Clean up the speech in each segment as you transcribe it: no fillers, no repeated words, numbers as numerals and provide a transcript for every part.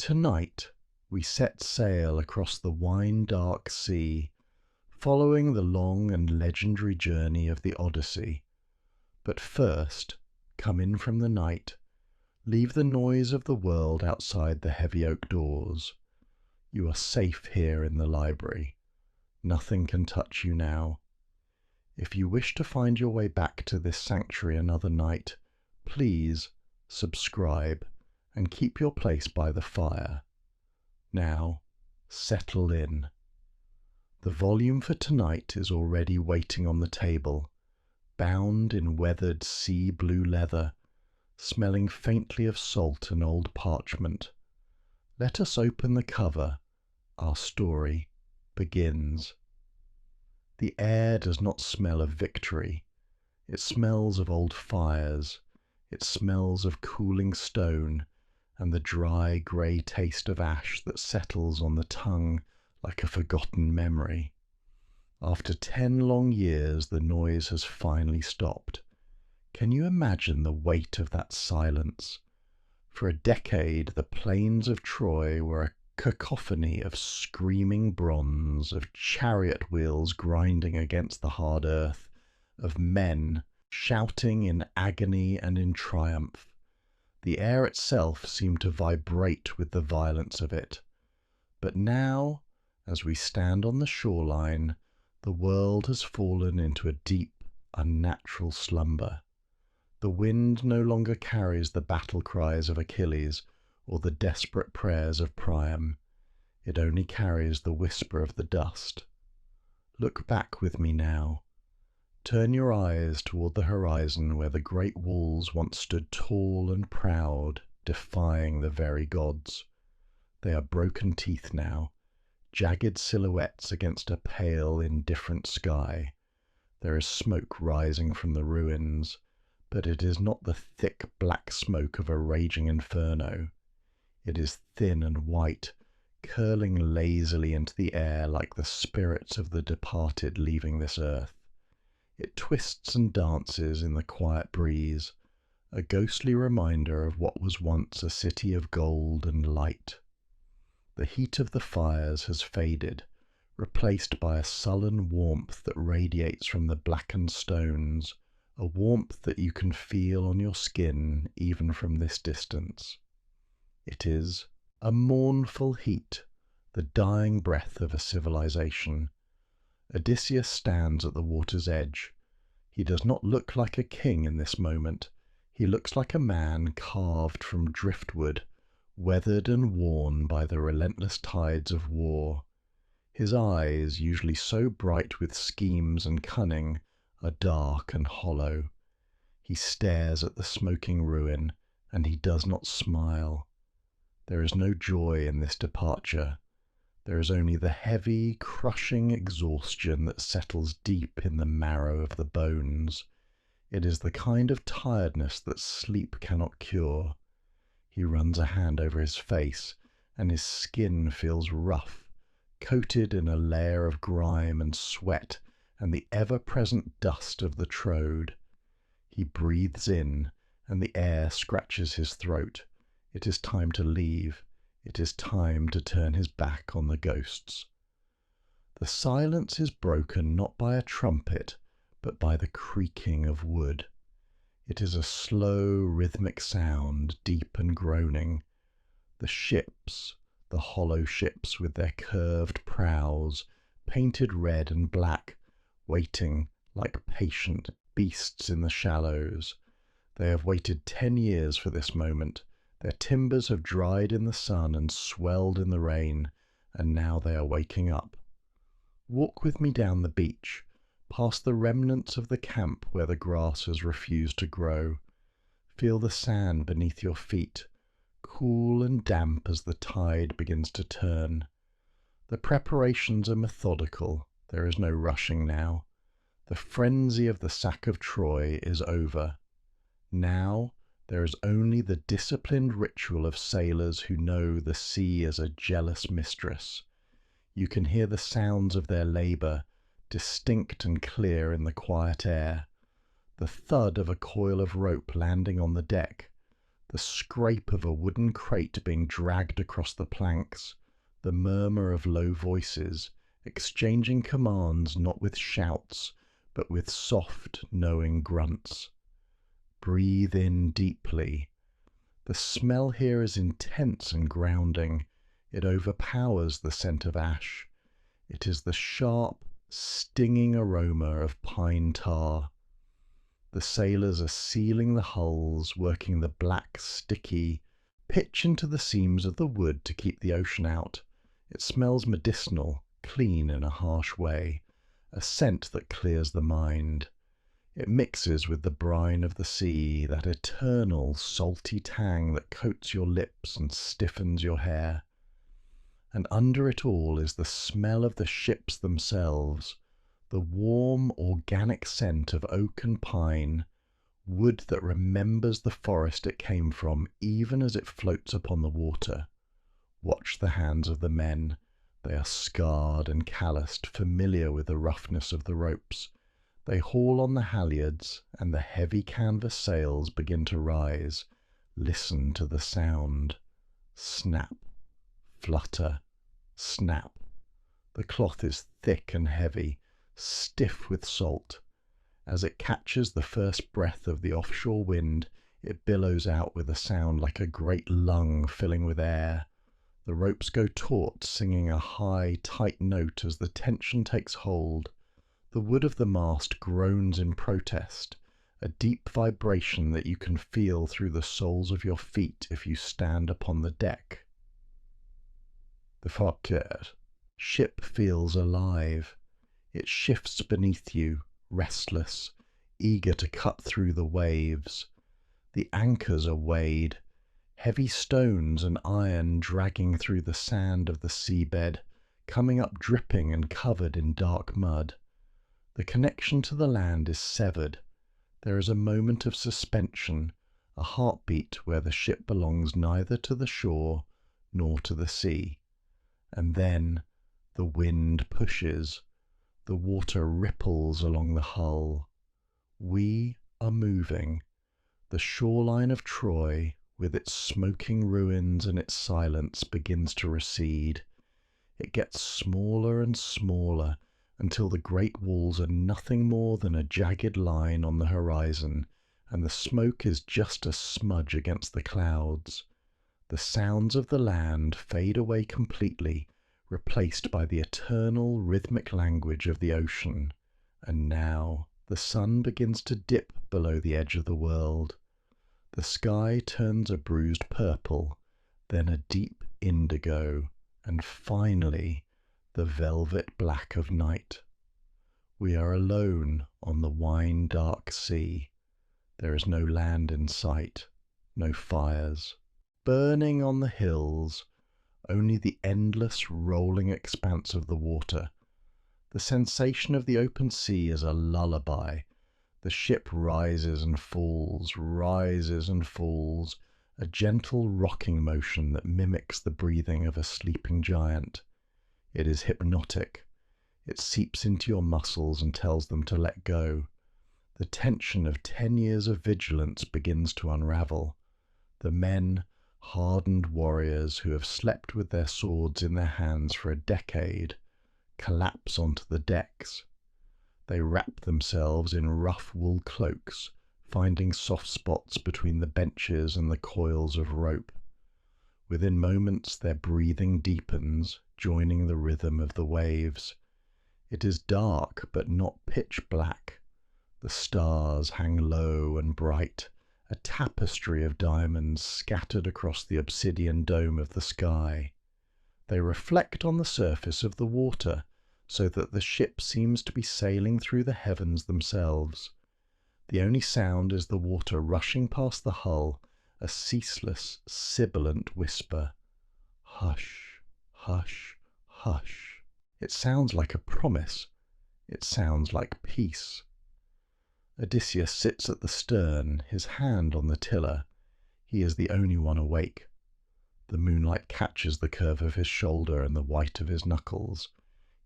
Tonight we set sail across the wine-dark sea, following the long and legendary journey of the Odyssey. But first, come in from the night, leave the noise of the world outside the heavy oak doors. You are safe here in the library. Nothing can touch you now. If you wish to find your way back to this sanctuary another night, please subscribe and keep your place by the fire. Now, settle in. The volume for tonight is already waiting on the table, bound in weathered sea blue leather, smelling faintly of salt and old parchment. Let us open the cover. Our story begins. The air does not smell of victory. It smells of old fires. It smells of cooling stone and the dry grey taste of ash that settles on the tongue like a forgotten memory. After 10 long years, the noise has finally stopped. Can you imagine the weight of that silence? For a decade, the plains of Troy were a cacophony of screaming bronze, of chariot wheels grinding against the hard earth, of men shouting in agony and in triumph. The air itself seemed to vibrate with the violence of it. But now, as we stand on the shoreline, the world has fallen into a deep, unnatural slumber. The wind no longer carries the battle cries of Achilles or the desperate prayers of Priam. It only carries the whisper of the dust. Look back with me now. Turn your eyes toward the horizon where the great walls once stood tall and proud, defying the very gods. They are broken teeth now, jagged silhouettes against a pale, indifferent sky. There is smoke rising from the ruins, but it is not the thick black smoke of a raging inferno. It is thin and white, curling lazily into the air like the spirits of the departed leaving this earth. It twists and dances in the quiet breeze, a ghostly reminder of what was once a city of gold and light. The heat of the fires has faded, replaced by a sullen warmth that radiates from the blackened stones, a warmth that you can feel on your skin even from this distance. It is a mournful heat, the dying breath of a civilization. Odysseus stands at the water's edge. He does not look like a king in this moment. He looks like a man carved from driftwood, weathered and worn by the relentless tides of war. His eyes, usually so bright with schemes and cunning, are dark and hollow. He stares at the smoking ruin, and he does not smile. There is no joy in this departure. There is only the heavy, crushing exhaustion that settles deep in the marrow of the bones. It is the kind of tiredness that sleep cannot cure. He runs a hand over his face, and his skin feels rough, coated in a layer of grime and sweat and the ever-present dust of the Troad. He breathes in, and the air scratches his throat. It is time to leave. It is time to turn his back on the ghosts. The silence is broken not by a trumpet, but by the creaking of wood. It is a slow, rhythmic sound, deep and groaning. The ships, the hollow ships with their curved prows, painted red and black, waiting like patient beasts in the shallows. They have waited 10 years for this moment. Their timbers have dried in the sun and swelled in the rain, and now they are waking up. Walk with me down the beach, past the remnants of the camp where the grass has refused to grow. Feel the sand beneath your feet, cool and damp as the tide begins to turn. The preparations are methodical. There is no rushing now. The frenzy of the sack of Troy is over. Now there is only the disciplined ritual of sailors who know the sea as a jealous mistress. You can hear the sounds of their labour, distinct and clear in the quiet air. The thud of a coil of rope landing on the deck, the scrape of a wooden crate being dragged across the planks, the murmur of low voices, exchanging commands not with shouts, but with soft, knowing grunts. Breathe in deeply. The smell here is intense and grounding. It overpowers the scent of ash. It is the sharp, stinging aroma of pine tar. The sailors are sealing the hulls, working the black, sticky pitch into the seams of the wood to keep the ocean out. It smells medicinal, clean in a harsh way, a scent that clears the mind. It mixes with the brine of the sea, that eternal, salty tang that coats your lips and stiffens your hair. And under it all is the smell of the ships themselves, the warm, organic scent of oak and pine, wood that remembers the forest it came from even as it floats upon the water. Watch the hands of the men. They are scarred and calloused, familiar with the roughness of the ropes. They haul on the halyards, and the heavy canvas sails begin to rise. Listen to the sound. Snap, flutter, snap. The cloth is thick and heavy, stiff with salt. As it catches the first breath of the offshore wind, it billows out with a sound like a great lung filling with air. The ropes go taut, singing a high, tight note as the tension takes hold. The wood of the mast groans in protest, a deep vibration that you can feel through the soles of your feet if you stand upon the deck. The ship feels alive. It shifts beneath you, restless, eager to cut through the waves. The anchors are weighed, heavy stones and iron dragging through the sand of the seabed, coming up dripping and covered in dark mud. The connection to the land is severed. There is a moment of suspension, a heartbeat where the ship belongs neither to the shore nor to the sea. And then the wind pushes. The water ripples along the hull. We are moving. The shoreline of Troy, with its smoking ruins and its silence, begins to recede. It gets smaller and smaller until the great walls are nothing more than a jagged line on the horizon, and the smoke is just a smudge against the clouds. The sounds of the land fade away completely, replaced by the eternal rhythmic language of the ocean. And now the sun begins to dip below the edge of the world. The sky turns a bruised purple, then a deep indigo, and finally the velvet black of night. We are alone on the wine-dark sea. There is no land in sight, no fires burning on the hills, only the endless rolling expanse of the water. The sensation of the open sea is a lullaby. The ship rises and falls, a gentle rocking motion that mimics the breathing of a sleeping giant. It is hypnotic. It seeps into your muscles and tells them to let go. The tension of 10 years of vigilance begins to unravel. The men, hardened warriors who have slept with their swords in their hands for a decade, collapse onto the decks. They wrap themselves in rough wool cloaks, finding soft spots between the benches and the coils of rope. Within moments their breathing deepens, joining the rhythm of the waves. It is dark, but not pitch black. The stars hang low and bright, a tapestry of diamonds scattered across the obsidian dome of the sky. They reflect on the surface of the water, so that the ship seems to be sailing through the heavens themselves. The only sound is the water rushing past the hull, a ceaseless, sibilant whisper. Hush, hush, hush. It sounds like a promise. It sounds like peace. Odysseus sits at the stern, his hand on the tiller. He is the only one awake. The moonlight catches the curve of his shoulder and the white of his knuckles.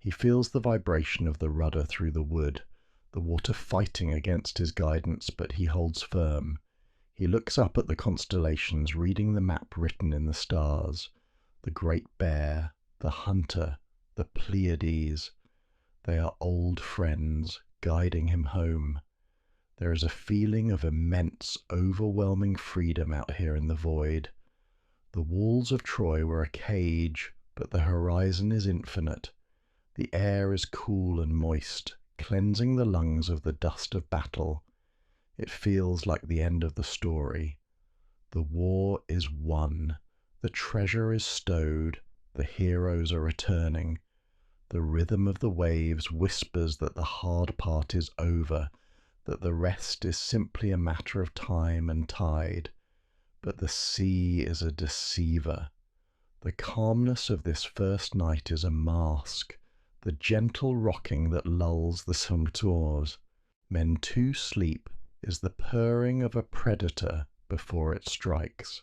He feels the vibration of the rudder through the wood, the water fighting against his guidance, but he holds firm. He looks up at the constellations, reading the map written in the stars. The Great Bear, the Hunter, the Pleiades. They are old friends, guiding him home. There is a feeling of immense, overwhelming freedom out here in the void. The walls of Troy were a cage, but the horizon is infinite. The air is cool and moist, cleansing the lungs of the dust of battle. It feels like the end of the story. The war is won. The treasure is stowed. The heroes are returning. The rhythm of the waves whispers that the hard part is over, that the rest is simply a matter of time and tide. But the sea is a deceiver. The calmness of this first night is a mask, the gentle rocking that lulls the centaurs. Men too sleep is the purring of a predator before it strikes.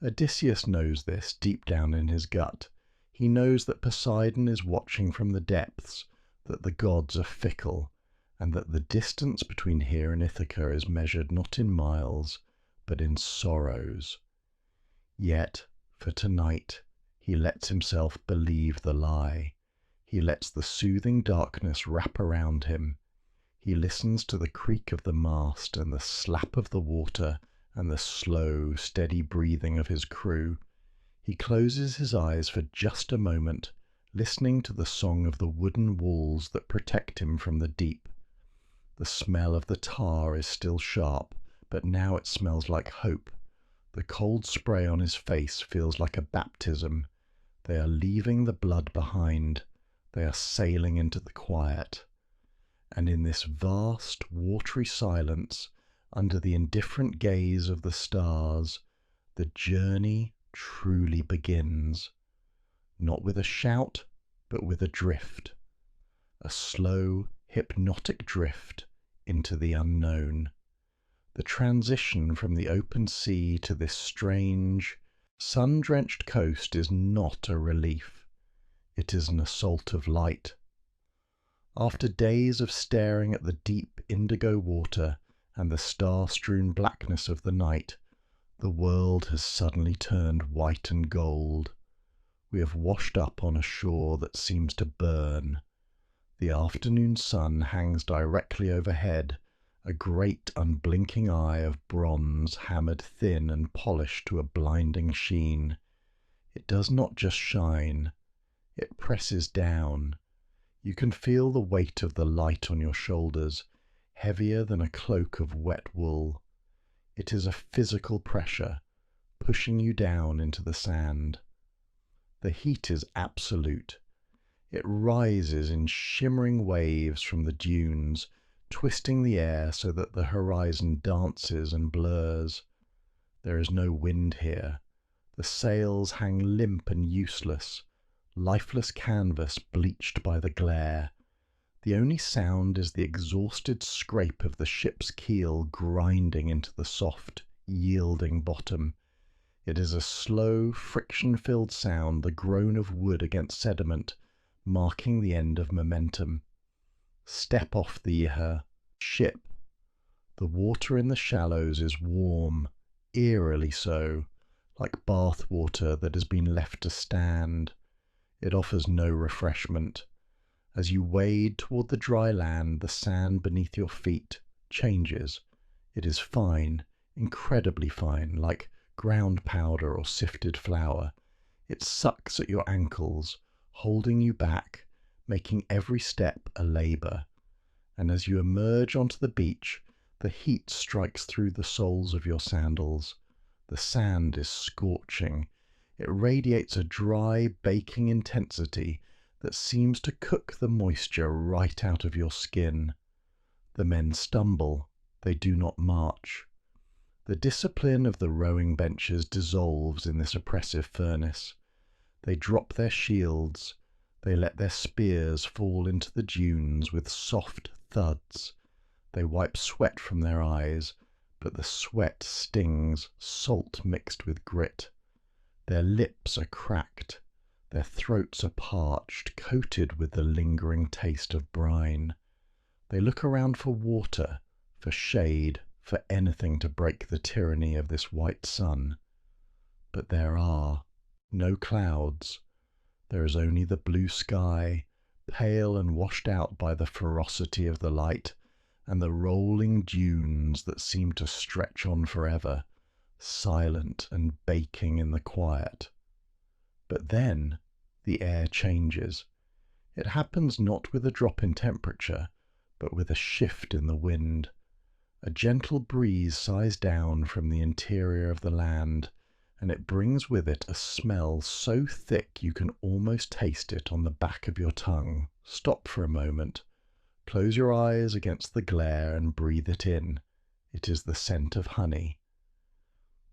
Odysseus knows this deep down in his gut. He knows that Poseidon is watching from the depths, that the gods are fickle, and that the distance between here and Ithaca is measured not in miles, but in sorrows. Yet, for tonight, he lets himself believe the lie. He lets the soothing darkness wrap around him. He listens to the creak of the mast and the slap of the water and the slow, steady breathing of his crew. He closes his eyes for just a moment, listening to the song of the wooden walls that protect him from the deep. The smell of the tar is still sharp, but now it smells like hope. The cold spray on his face feels like a baptism. They are leaving the blood behind. They are sailing into the quiet. And in this vast, watery silence, under the indifferent gaze of the stars, the journey truly begins. Not with a shout, but with a drift. A slow, hypnotic drift into the unknown. The transition from the open sea to this strange, sun-drenched coast is not a relief. It is an assault of light. After days of staring at the deep indigo water and the star-strewn blackness of the night, the world has suddenly turned white and gold. We have washed up on a shore that seems to burn. The afternoon sun hangs directly overhead, a great unblinking eye of bronze hammered thin and polished to a blinding sheen. It does not just shine, it presses down. You can feel the weight of the light on your shoulders, heavier than a cloak of wet wool. It is a physical pressure, pushing you down into the sand. The heat is absolute. It rises in shimmering waves from the dunes, twisting the air so that the horizon dances and blurs. There is no wind here. The sails hang limp and useless, lifeless canvas bleached by the glare. The only sound is the exhausted scrape of the ship's keel grinding into the soft, yielding bottom. It is a slow, friction-filled sound, the groan of wood against sediment, marking the end of momentum. Step off the ship. The water in the shallows is warm, eerily so, like bath water that has been left to stand. It offers no refreshment. As you wade toward the dry land, the sand beneath your feet changes. It is fine, incredibly fine, like ground powder or sifted flour. It sucks at your ankles, holding you back, making every step a labor. And as you emerge onto the beach, the heat strikes through the soles of your sandals. The sand is scorching. It radiates a dry, baking intensity that seems to cook the moisture right out of your skin. The men stumble. They do not march. The discipline of the rowing benches dissolves in this oppressive furnace. They drop their shields. They let their spears fall into the dunes with soft thuds. They wipe sweat from their eyes, but the sweat stings, salt mixed with grit. Their lips are cracked. Their throats are parched, coated with the lingering taste of brine. They look around for water, for shade, for anything to break the tyranny of this white sun. But there are no clouds. There is only the blue sky, pale and washed out by the ferocity of the light, and the rolling dunes that seem to stretch on forever, silent and baking in the quiet. But then the air changes. It happens not with a drop in temperature, but with a shift in the wind. A gentle breeze sighs down from the interior of the land, and it brings with it a smell so thick you can almost taste it on the back of your tongue. Stop for a moment. Close your eyes against the glare and breathe it in. It is the scent of honey.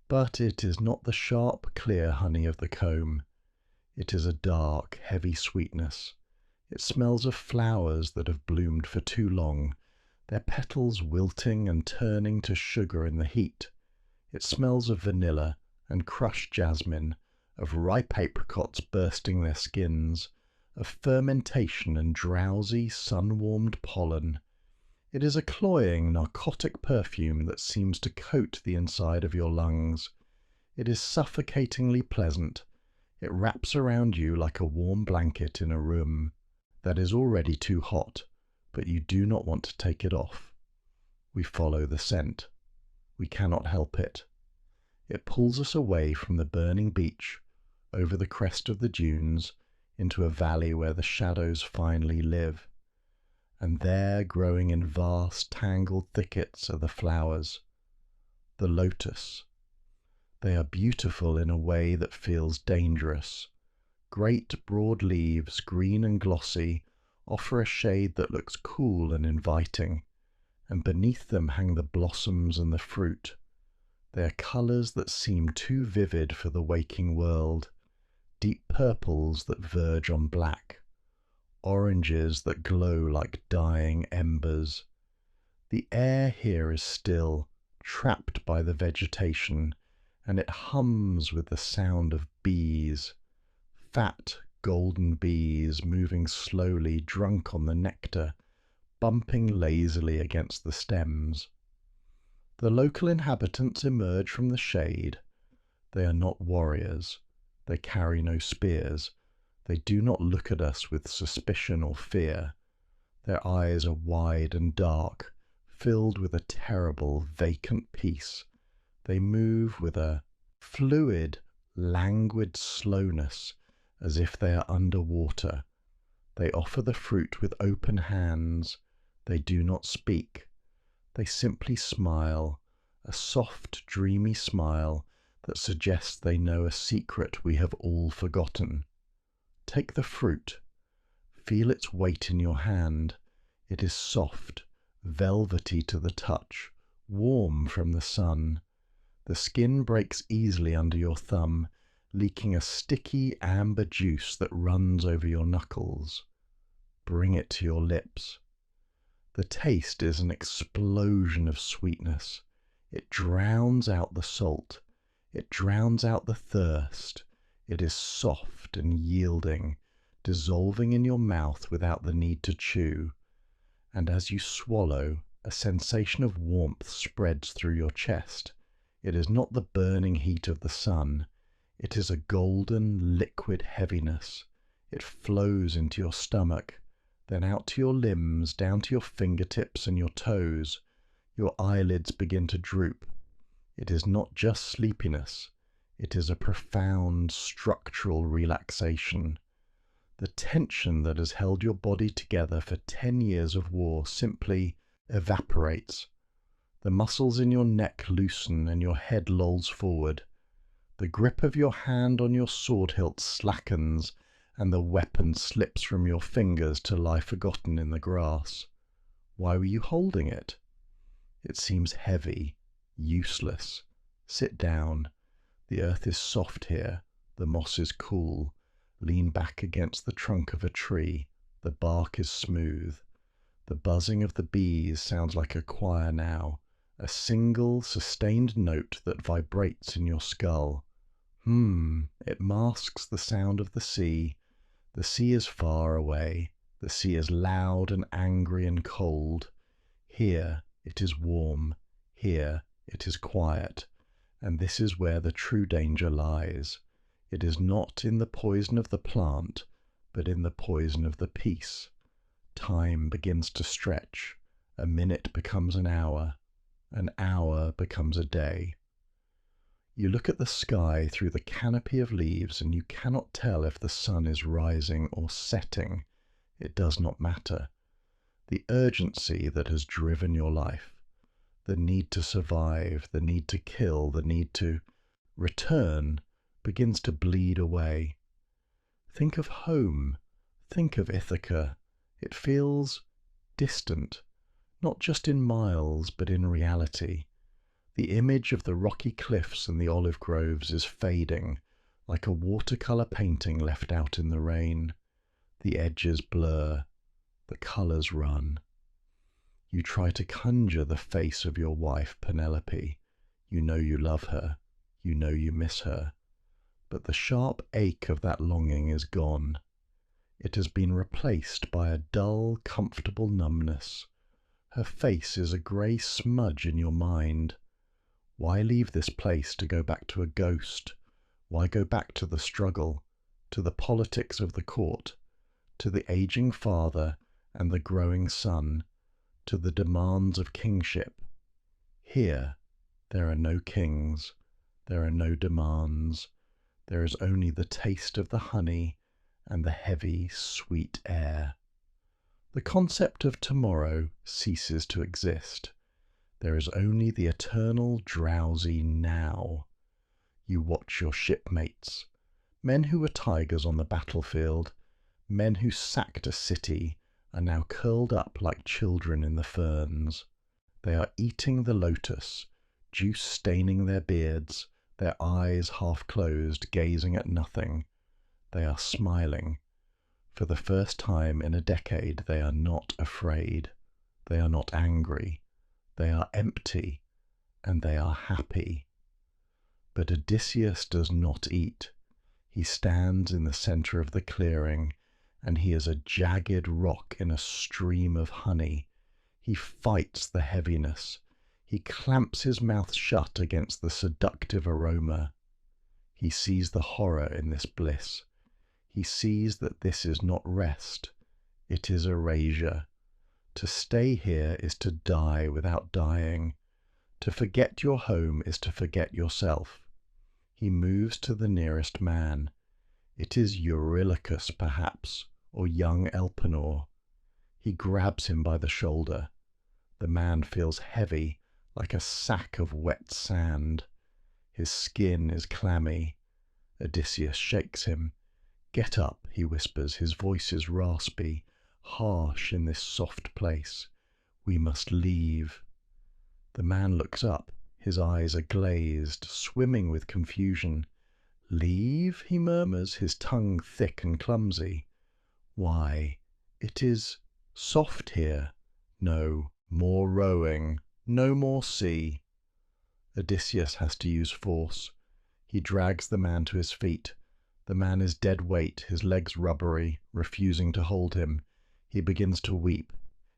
But it is not the sharp, clear honey of the comb. It is a dark, heavy sweetness. It smells of flowers that have bloomed for too long, their petals wilting and turning to sugar in the heat. It smells of vanilla and crushed jasmine, of ripe apricots bursting their skins, of fermentation and drowsy, sun-warmed pollen. It is a cloying, narcotic perfume that seems to coat the inside of your lungs. It is suffocatingly pleasant. It wraps around you like a warm blanket in a room that is already too hot, but you do not want to take it off. We follow the scent. We cannot help it. It pulls us away from the burning beach, over the crest of the dunes, into a valley where the shadows finally live. And there, growing in vast, tangled thickets, are the flowers. The lotus. They are beautiful in a way that feels dangerous. Great, broad leaves, green and glossy, offer a shade that looks cool and inviting, and beneath them hang the blossoms and the fruit. They are colours that seem too vivid for the waking world, deep purples that verge on black, oranges that glow like dying embers. The air here is still, trapped by the vegetation, and it hums with the sound of bees, fat, golden bees moving slowly, drunk on the nectar, bumping lazily against the stems. The local inhabitants emerge from the shade. They are not warriors. They carry no spears. They do not look at us with suspicion or fear. Their eyes are wide and dark, filled with a terrible, vacant peace. They move with a fluid, languid slowness, as if they are under water. They offer the fruit with open hands. They do not speak. They simply smile, a soft, dreamy smile that suggests they know a secret we have all forgotten. Take the fruit. Feel its weight in your hand. It is soft, velvety to the touch, warm from the sun. The skin breaks easily under your thumb, leaking a sticky amber juice that runs over your knuckles. Bring it to your lips. The taste is an explosion of sweetness. It drowns out the salt. It drowns out the thirst. It is soft and yielding, dissolving in your mouth without the need to chew. And as you swallow, a sensation of warmth spreads through your chest. It is not the burning heat of the sun. It is a golden, liquid heaviness. It flows into your stomach, then out to your limbs, down to your fingertips and your toes. Your eyelids begin to droop. It is not just sleepiness. It is a profound structural relaxation. The tension that has held your body together for 10 years of war simply evaporates. The muscles in your neck loosen and your head lolls forward. The grip of your hand on your sword hilt slackens, and the weapon slips from your fingers to lie forgotten in the grass. Why were you holding it? It seems heavy, useless. Sit down. The earth is soft here. The moss is cool. Lean back against the trunk of a tree. The bark is smooth. The buzzing of the bees sounds like a choir now, a single, sustained note that vibrates in your skull. It masks the sound of the sea. The sea is far away. The sea is loud and angry and cold. Here it is warm. Here it is quiet, and this is where the true danger lies. It is not in the poison of the plant, but in the poison of the peace. Time begins to stretch. A minute becomes an hour becomes a day. You look at the sky through the canopy of leaves, and you cannot tell if the sun is rising or setting. It does not matter. The urgency that has driven your life, the need to survive, the need to kill, the need to return, begins to bleed away. Think of home. Think of Ithaca. It feels distant, not just in miles, but in reality. The image of the rocky cliffs and the olive groves is fading, like a watercolour painting left out in the rain. The edges blur, the colours run. You try to conjure the face of your wife, Penelope. You know you love her. You know you miss her. But the sharp ache of that longing is gone. It has been replaced by a dull, comfortable numbness. Her face is a grey smudge in your mind. Why leave this place to go back to a ghost? Why go back to the struggle, to the politics of the court, to the aging father and the growing son, to the demands of kingship? Here, there are no kings, there are no demands. There is only the taste of the honey and the heavy, sweet air. The concept of tomorrow ceases to exist. There is only the eternal, drowsy now. You watch your shipmates, men who were tigers on the battlefield, men who sacked a city, are now curled up like children in the ferns. They are eating the lotus, juice staining their beards, their eyes half closed, gazing at nothing. They are smiling. For the first time in a decade, they are not afraid. They are not angry. They are empty, and they are happy. But Odysseus does not eat. He stands in the centre of the clearing, and he is a jagged rock in a stream of honey. He fights the heaviness. He clamps his mouth shut against the seductive aroma. He sees the horror in this bliss. He sees that this is not rest. It is erasure. To stay here is to die without dying. To forget your home is to forget yourself. He moves to the nearest man. It is Eurylochus, perhaps, or young Elpenor. He grabs him by the shoulder. The man feels heavy, like a sack of wet sand. His skin is clammy. Odysseus shakes him. "Get up," he whispers. His voice is raspy, harsh in this soft place. "We must leave." The man looks up. His eyes are glazed, swimming with confusion. "Leave?" he murmurs, his tongue thick and clumsy. "Why, it is soft here. No, more rowing. No more sea." Odysseus has to use force. He drags the man to his feet. The man is dead weight, his legs rubbery, refusing to hold him. He begins to weep.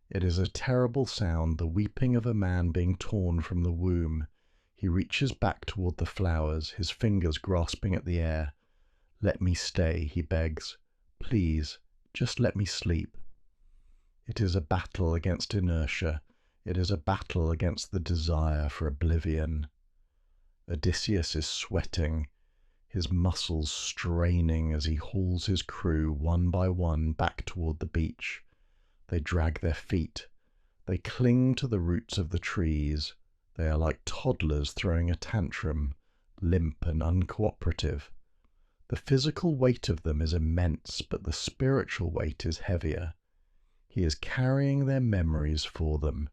It is a terrible sound, the weeping of a man being torn from the womb. He reaches back toward the flowers, his fingers grasping at the air. "Let me stay," he begs. "Please, just let me sleep." It is a battle against inertia. It is a battle against the desire for oblivion. Odysseus is sweating, his muscles straining as he hauls his crew one by one back toward the beach. They drag their feet. They cling to the roots of the trees. They are like toddlers throwing a tantrum, limp and uncooperative. The physical weight of them is immense, but the spiritual weight is heavier. He is carrying their memories for them.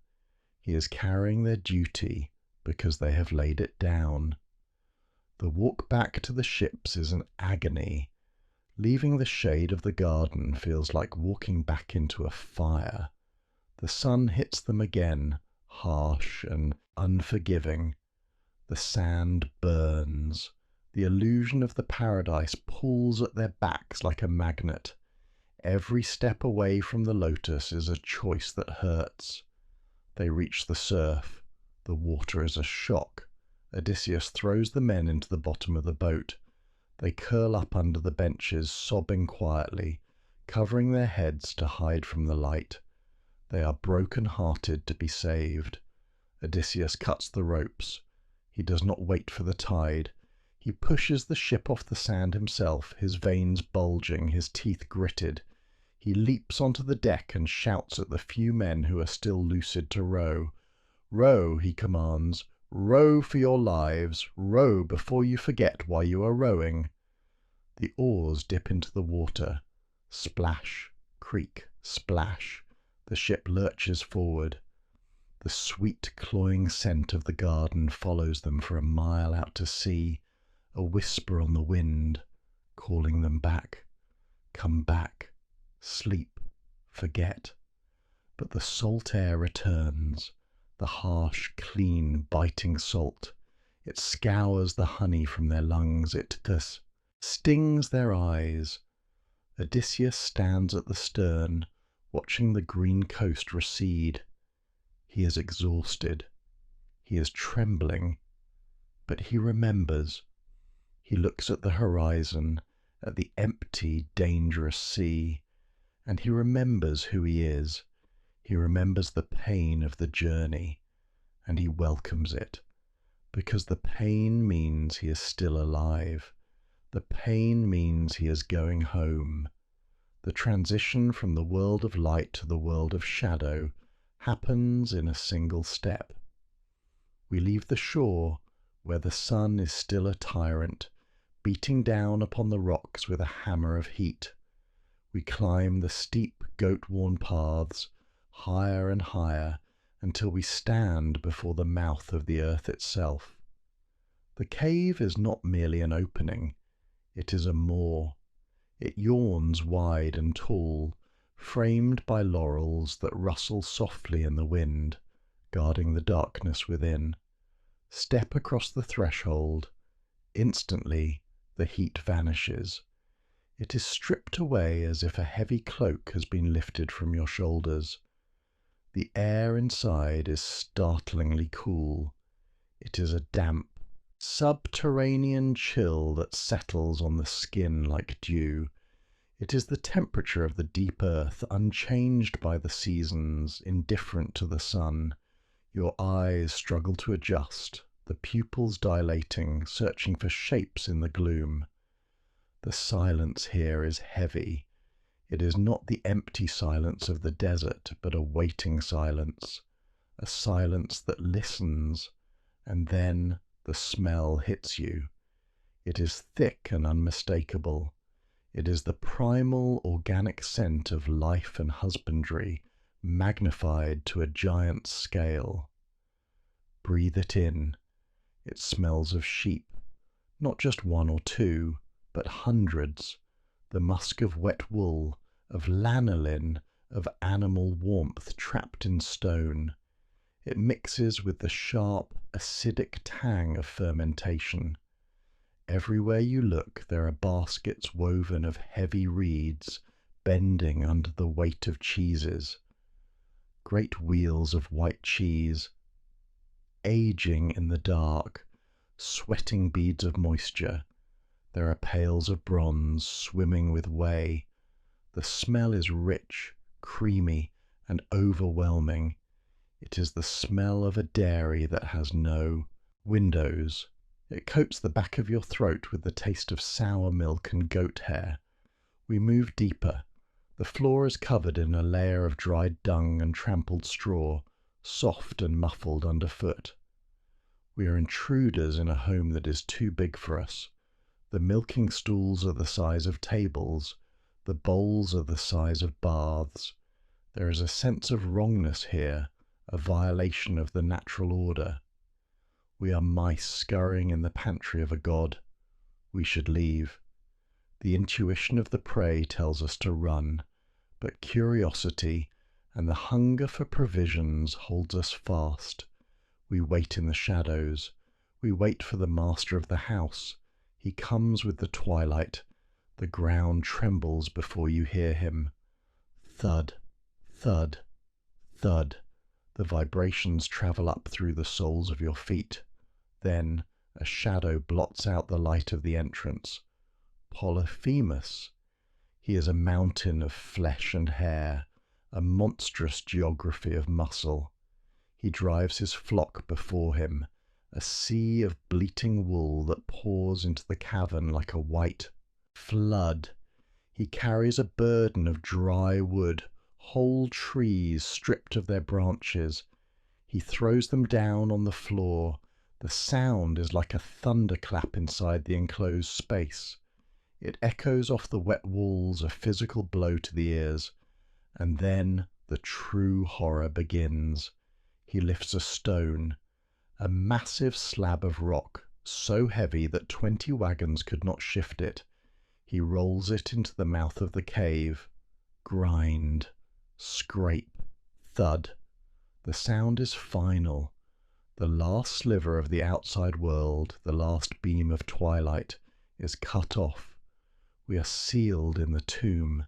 He is carrying their duty because they have laid it down. The walk back to the ships is an agony. Leaving the shade of the garden feels like walking back into a fire. The sun hits them again, harsh and unforgiving. The sand burns. The illusion of the paradise pulls at their backs like a magnet. Every step away from the Lotus is a choice that hurts. They reach the surf. The water is a shock. Odysseus throws the men into the bottom of the boat. They curl up under the benches, sobbing quietly, covering their heads to hide from the light. They are broken-hearted to be saved. Odysseus cuts the ropes. He does not wait for the tide. He pushes the ship off the sand himself, his veins bulging, his teeth gritted. He leaps onto the deck and shouts at the few men who are still lucid to row. "Row," he commands. "Row for your lives. Row before you forget why you are rowing." The oars dip into the water. Splash, creak, splash. The ship lurches forward. The sweet, cloying scent of the garden follows them for a mile out to sea, a whisper on the wind, calling them back. Come back. Sleep. Forget. But the salt air returns, the harsh, clean, biting salt. It scours the honey from their lungs. It stings their eyes. Odysseus stands at the stern, watching the green coast recede. He is exhausted. He is trembling. But he remembers. He looks at the horizon, at the empty, dangerous sea, and he remembers who he is. He remembers the pain of the journey, and he welcomes it, because the pain means he is still alive. The pain means he is going home. The transition from the world of light to the world of shadow happens in a single step. We leave the shore where the sun is still a tyrant, beating down upon the rocks with a hammer of heat. We climb the steep, goat-worn paths, higher and higher, until we stand before the mouth of the earth itself. The cave is not merely an opening, it is a maw. It yawns wide and tall, framed by laurels that rustle softly in the wind, guarding the darkness within. Step across the threshold. Instantly, the heat vanishes. It is stripped away as if a heavy cloak has been lifted from your shoulders. The air inside is startlingly cool. It is a damp, subterranean chill that settles on the skin like dew. It is the temperature of the deep earth, unchanged by the seasons, indifferent to the sun. Your eyes struggle to adjust, the pupils dilating, searching for shapes in the gloom. The silence here is heavy. It is not the empty silence of the desert, but a waiting silence, a silence that listens, and then the smell hits you. It is thick and unmistakable. It is the primal organic scent of life and husbandry, magnified to a giant scale. Breathe it in. It smells of sheep, not just one or two, but hundreds. The musk of wet wool, of lanolin, of animal warmth trapped in stone. It mixes with the sharp, acidic tang of fermentation. Everywhere you look, there are baskets woven of heavy reeds, bending under the weight of cheeses. Great wheels of white cheese, aging in the dark, sweating beads of moisture. There are pails of bronze swimming with whey. The smell is rich, creamy, and overwhelming. It is the smell of a dairy that has no windows. It coats the back of your throat with the taste of sour milk and goat hair. We move deeper. The floor is covered in a layer of dried dung and trampled straw, soft and muffled underfoot. We are intruders in a home that is too big for us. The milking stools are the size of tables. The bowls are the size of baths. There is a sense of wrongness here, a violation of the natural order. We are mice scurrying in the pantry of a god. We should leave. The intuition of the prey tells us to run, but curiosity and the hunger for provisions holds us fast. We wait in the shadows. We wait for the master of the house. He comes with the twilight. The ground trembles before you hear him. Thud, thud, thud. The vibrations travel up through the soles of your feet. Then a shadow blots out the light of the entrance. Polyphemus. He is a mountain of flesh and hair, a monstrous geography of muscle. He drives his flock before him, a sea of bleating wool that pours into the cavern like a white flood. He carries a burden of dry wood, whole trees stripped of their branches. He throws them down on the floor. The sound is like a thunderclap inside the enclosed space. It echoes off the wet walls, a physical blow to the ears. And then the true horror begins. He lifts a stone, a massive slab of rock, so heavy that 20 wagons could not shift it. He rolls it into the mouth of the cave. Grind, scrape, thud. The sound is final. The last sliver of the outside world, the last beam of twilight, is cut off. We are sealed in the tomb.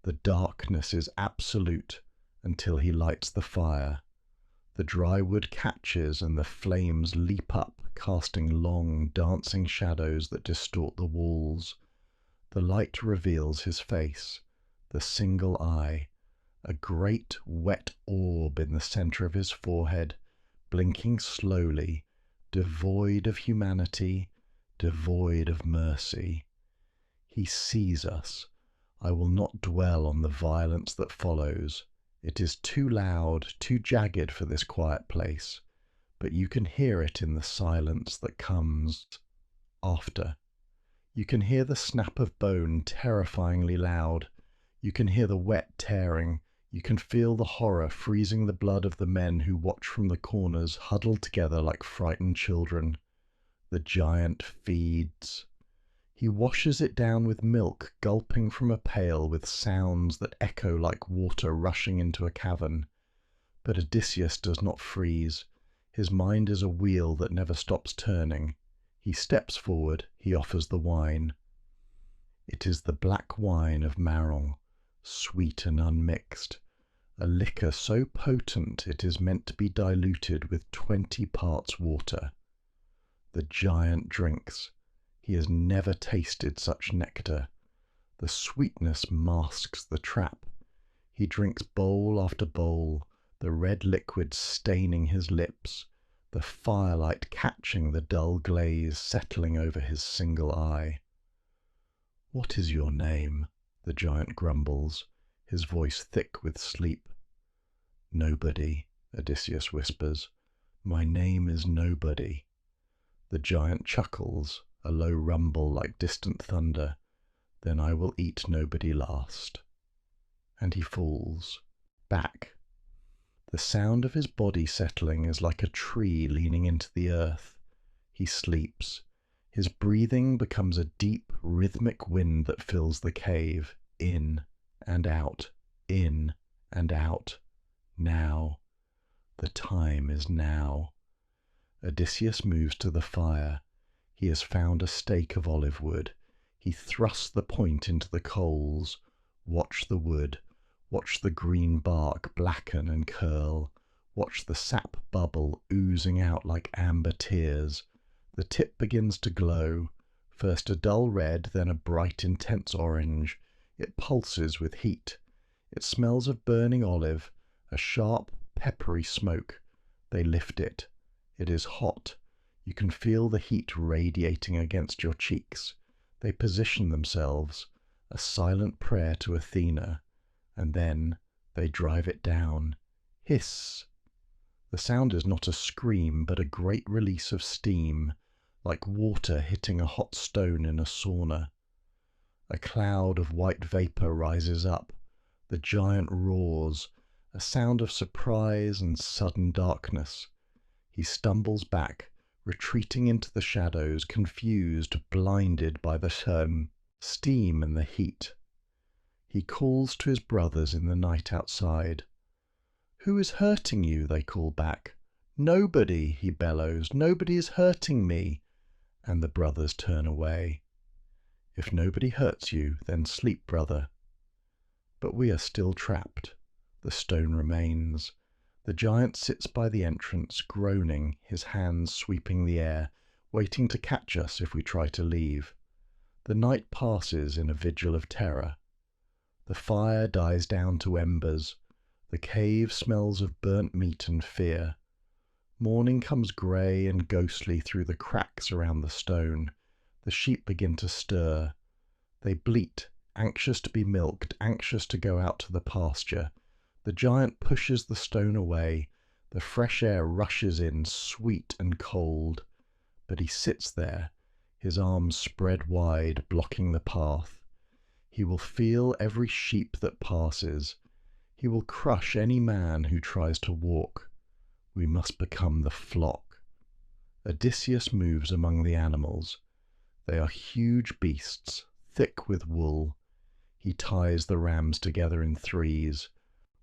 The darkness is absolute until he lights the fire. The dry wood catches and the flames leap up, casting long, dancing shadows that distort the walls. The light reveals his face, the single eye, a great wet orb in the center of his forehead, blinking slowly, devoid of humanity, devoid of mercy. He sees us. I will not dwell on the violence that follows. It is too loud, too jagged for this quiet place, but you can hear it in the silence that comes after. You can hear the snap of bone terrifyingly loud. You can hear the wet tearing. You can feel the horror freezing the blood of the men who watch from the corners, huddled together like frightened children. The giant feeds. He washes it down with milk, gulping from a pail with sounds that echo like water rushing into a cavern. But Odysseus does not freeze. His mind is a wheel that never stops turning. He steps forward, he offers the wine. It is the black wine of Marron, sweet and unmixed, a liquor so potent it is meant to be diluted with 20 parts water. The giant drinks. He has never tasted such nectar. The sweetness masks the trap. He drinks bowl after bowl, the red liquid staining his lips, the firelight catching the dull glaze settling over his single eye. "What is your name?" the giant grumbles, his voice thick with sleep. "Nobody," Odysseus whispers. "My name is Nobody." The giant chuckles, a low rumble like distant thunder. "Then I will eat nobody last." And he falls, back. The sound of his body settling is like a tree leaning into the earth. He sleeps. His breathing becomes a deep, rhythmic wind that fills the cave, in and out, in and out. Now. The time is now. Odysseus moves to the fire. He has found a stake of olive wood. He thrusts the point into the coals. Watch the wood. Watch the green bark blacken and curl. Watch the sap bubble, oozing out like amber tears. The tip begins to glow. First a dull red, then a bright, intense orange. It pulses with heat. It smells of burning olive, a sharp, peppery smoke. They lift it. It is hot. You can feel the heat radiating against your cheeks. They position themselves, a silent prayer to Athena, and then they drive it down. Hiss! The sound is not a scream, but a great release of steam, like water hitting a hot stone in a sauna. A cloud of white vapor rises up. The giant roars, a sound of surprise and sudden darkness. He stumbles back, retreating into the shadows, confused, blinded by the sun, steam and the heat. He calls to his brothers in the night outside. "Who is hurting you?" they call back. "Nobody," he bellows. "Nobody is hurting me." And the brothers turn away. "If nobody hurts you, then sleep, brother." But we are still trapped. The stone remains. The giant sits by the entrance, groaning, his hands sweeping the air, waiting to catch us if we try to leave. The night passes in a vigil of terror. The fire dies down to embers. The cave smells of burnt meat and fear. Morning comes grey and ghostly through the cracks around the stone. The sheep begin to stir. They bleat, anxious to be milked, anxious to go out to the pasture. The giant pushes the stone away. The fresh air rushes in, sweet and cold. But he sits there, his arms spread wide, blocking the path. He will feel every sheep that passes. He will crush any man who tries to walk. We must become the flock. Odysseus moves among the animals. They are huge beasts, thick with wool. He ties the rams together in threes,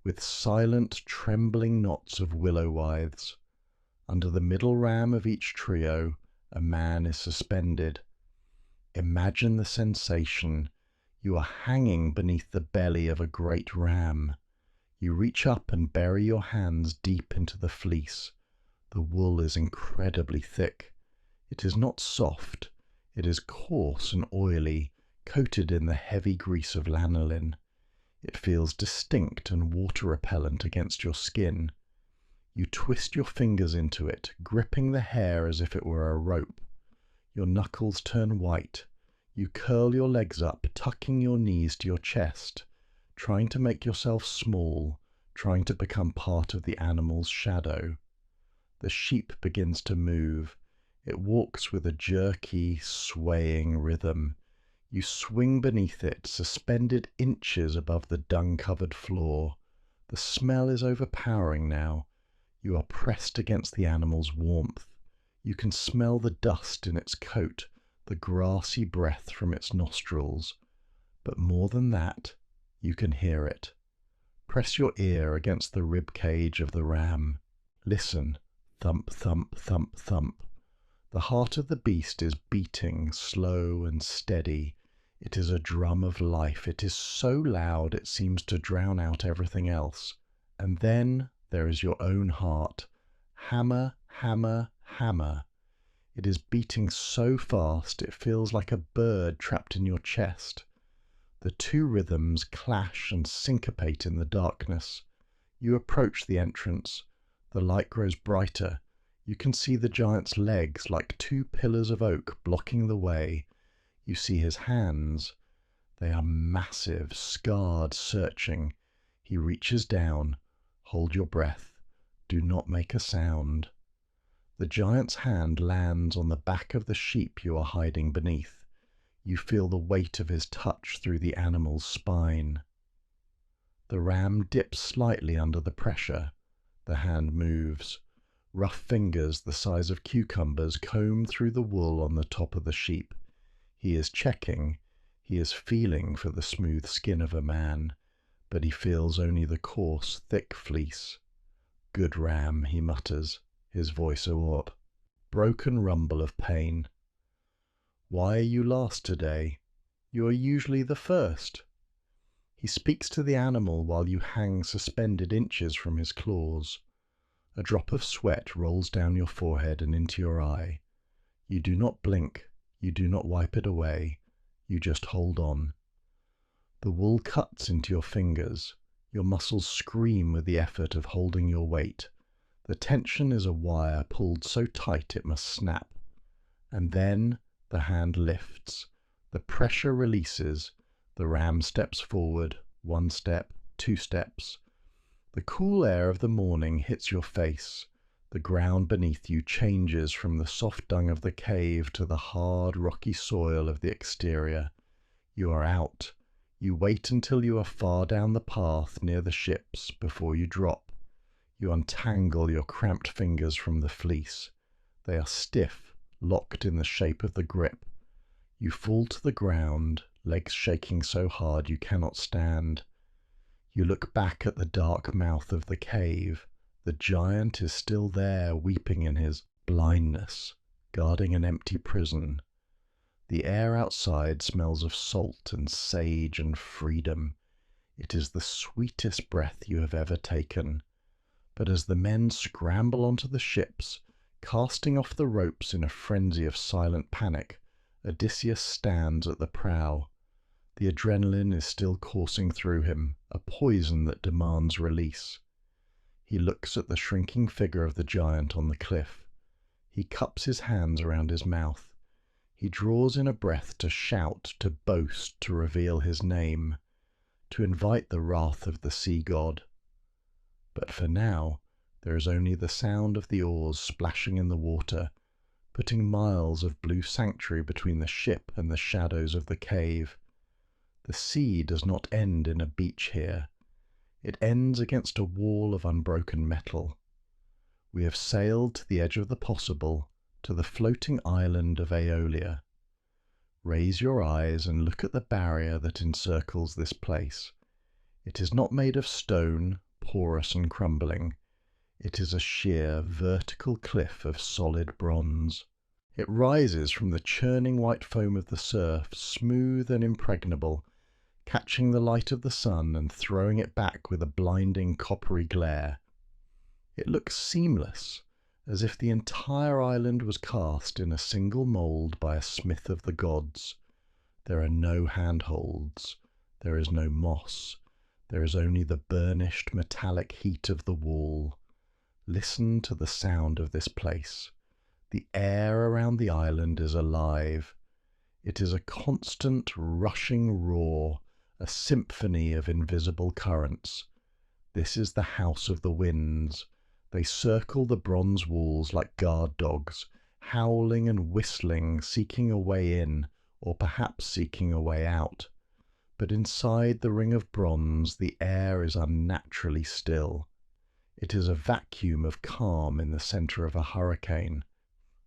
with silent, trembling knots of willow withes. Under the middle ram of each trio, a man is suspended. Imagine the sensation. You are hanging beneath the belly of a great ram. You reach up and bury your hands deep into the fleece. The wool is incredibly thick. It is not soft. It is coarse and oily, coated in the heavy grease of lanolin. It feels distinct and water-repellent against your skin. You twist your fingers into it, gripping the hair as if it were a rope. Your knuckles turn white. You curl your legs up, tucking your knees to your chest, trying to make yourself small, trying to become part of the animal's shadow. The sheep begins to move. It walks with a jerky, swaying rhythm. You swing beneath it, suspended inches above the dung-covered floor. The smell is overpowering now. You are pressed against the animal's warmth. You can smell the dust in its coat, the grassy breath from its nostrils. But more than that, you can hear it. Press your ear against the rib cage of the ram. Listen. Thump, thump, thump, thump. The heart of the beast is beating, slow and steady. It is a drum of life. It is so loud it seems to drown out everything else. And then there is your own heart. Hammer, hammer, hammer. It is beating so fast it feels like a bird trapped in your chest. The two rhythms clash and syncopate in the darkness. You approach the entrance. The light grows brighter. You can see the giant's legs like two pillars of oak blocking the way. You see his hands. They are massive, scarred, searching. He reaches down. Hold your breath. Do not make a sound. The giant's hand lands on the back of the sheep you are hiding beneath. You feel the weight of his touch through the animal's spine. The ram dips slightly under the pressure. The hand moves. Rough fingers the size of cucumbers comb through the wool on the top of the sheep. He is checking. He is feeling for the smooth skin of a man, but he feels only the coarse, thick fleece. Good ram, he mutters, his voice a warp. Broken rumble of pain. Why are you last today? You are usually the first. He speaks to the animal while you hang suspended inches from his claws. A drop of sweat rolls down your forehead and into your eye. You do not blink. You do not wipe it away. You just hold on. The wool cuts into your fingers. Your muscles scream with the effort of holding your weight. The tension is a wire pulled so tight it must snap. And then the hand lifts. The pressure releases. The ram steps forward, 1 step, 2 steps. The cool air of the morning hits your face. The ground beneath you changes from the soft dung of the cave to the hard, rocky soil of the exterior. You are out. You wait until you are far down the path near the ships before you drop. You untangle your cramped fingers from the fleece. They are stiff, locked in the shape of the grip. You fall to the ground, legs shaking so hard you cannot stand. You look back at the dark mouth of the cave. The giant is still there, weeping in his blindness, guarding an empty prison. The air outside smells of salt and sage and freedom. It is the sweetest breath you have ever taken. But as the men scramble onto the ships, casting off the ropes in a frenzy of silent panic, Odysseus stands at the prow. The adrenaline is still coursing through him, a poison that demands release. He looks at the shrinking figure of the giant on the cliff. He cups his hands around his mouth. He draws in a breath to shout, to boast, to reveal his name, to invite the wrath of the sea god. But for now, there is only the sound of the oars splashing in the water, putting miles of blue sanctuary between the ship and the shadows of the cave. The sea does not end in a beach here. It ends against a wall of unbroken metal. We have sailed to the edge of the possible, to the floating island of Aeolia. Raise your eyes and look at the barrier that encircles this place. It is not made of stone, porous and crumbling. It is a sheer, vertical cliff of solid bronze. It rises from the churning white foam of the surf, smooth and impregnable, catching the light of the sun and throwing it back with a blinding coppery glare. It looks seamless, as if the entire island was cast in a single mould by a smith of the gods. There are no handholds. There is no moss. There is only the burnished metallic heat of the wall. Listen to the sound of this place. The air around the island is alive. It is a constant rushing roar, a symphony of invisible currents. This is the house of the winds. They circle the bronze walls like guard dogs, howling and whistling, seeking a way in, or perhaps seeking a way out. But inside the ring of bronze, the air is unnaturally still. It is a vacuum of calm in the center of a hurricane.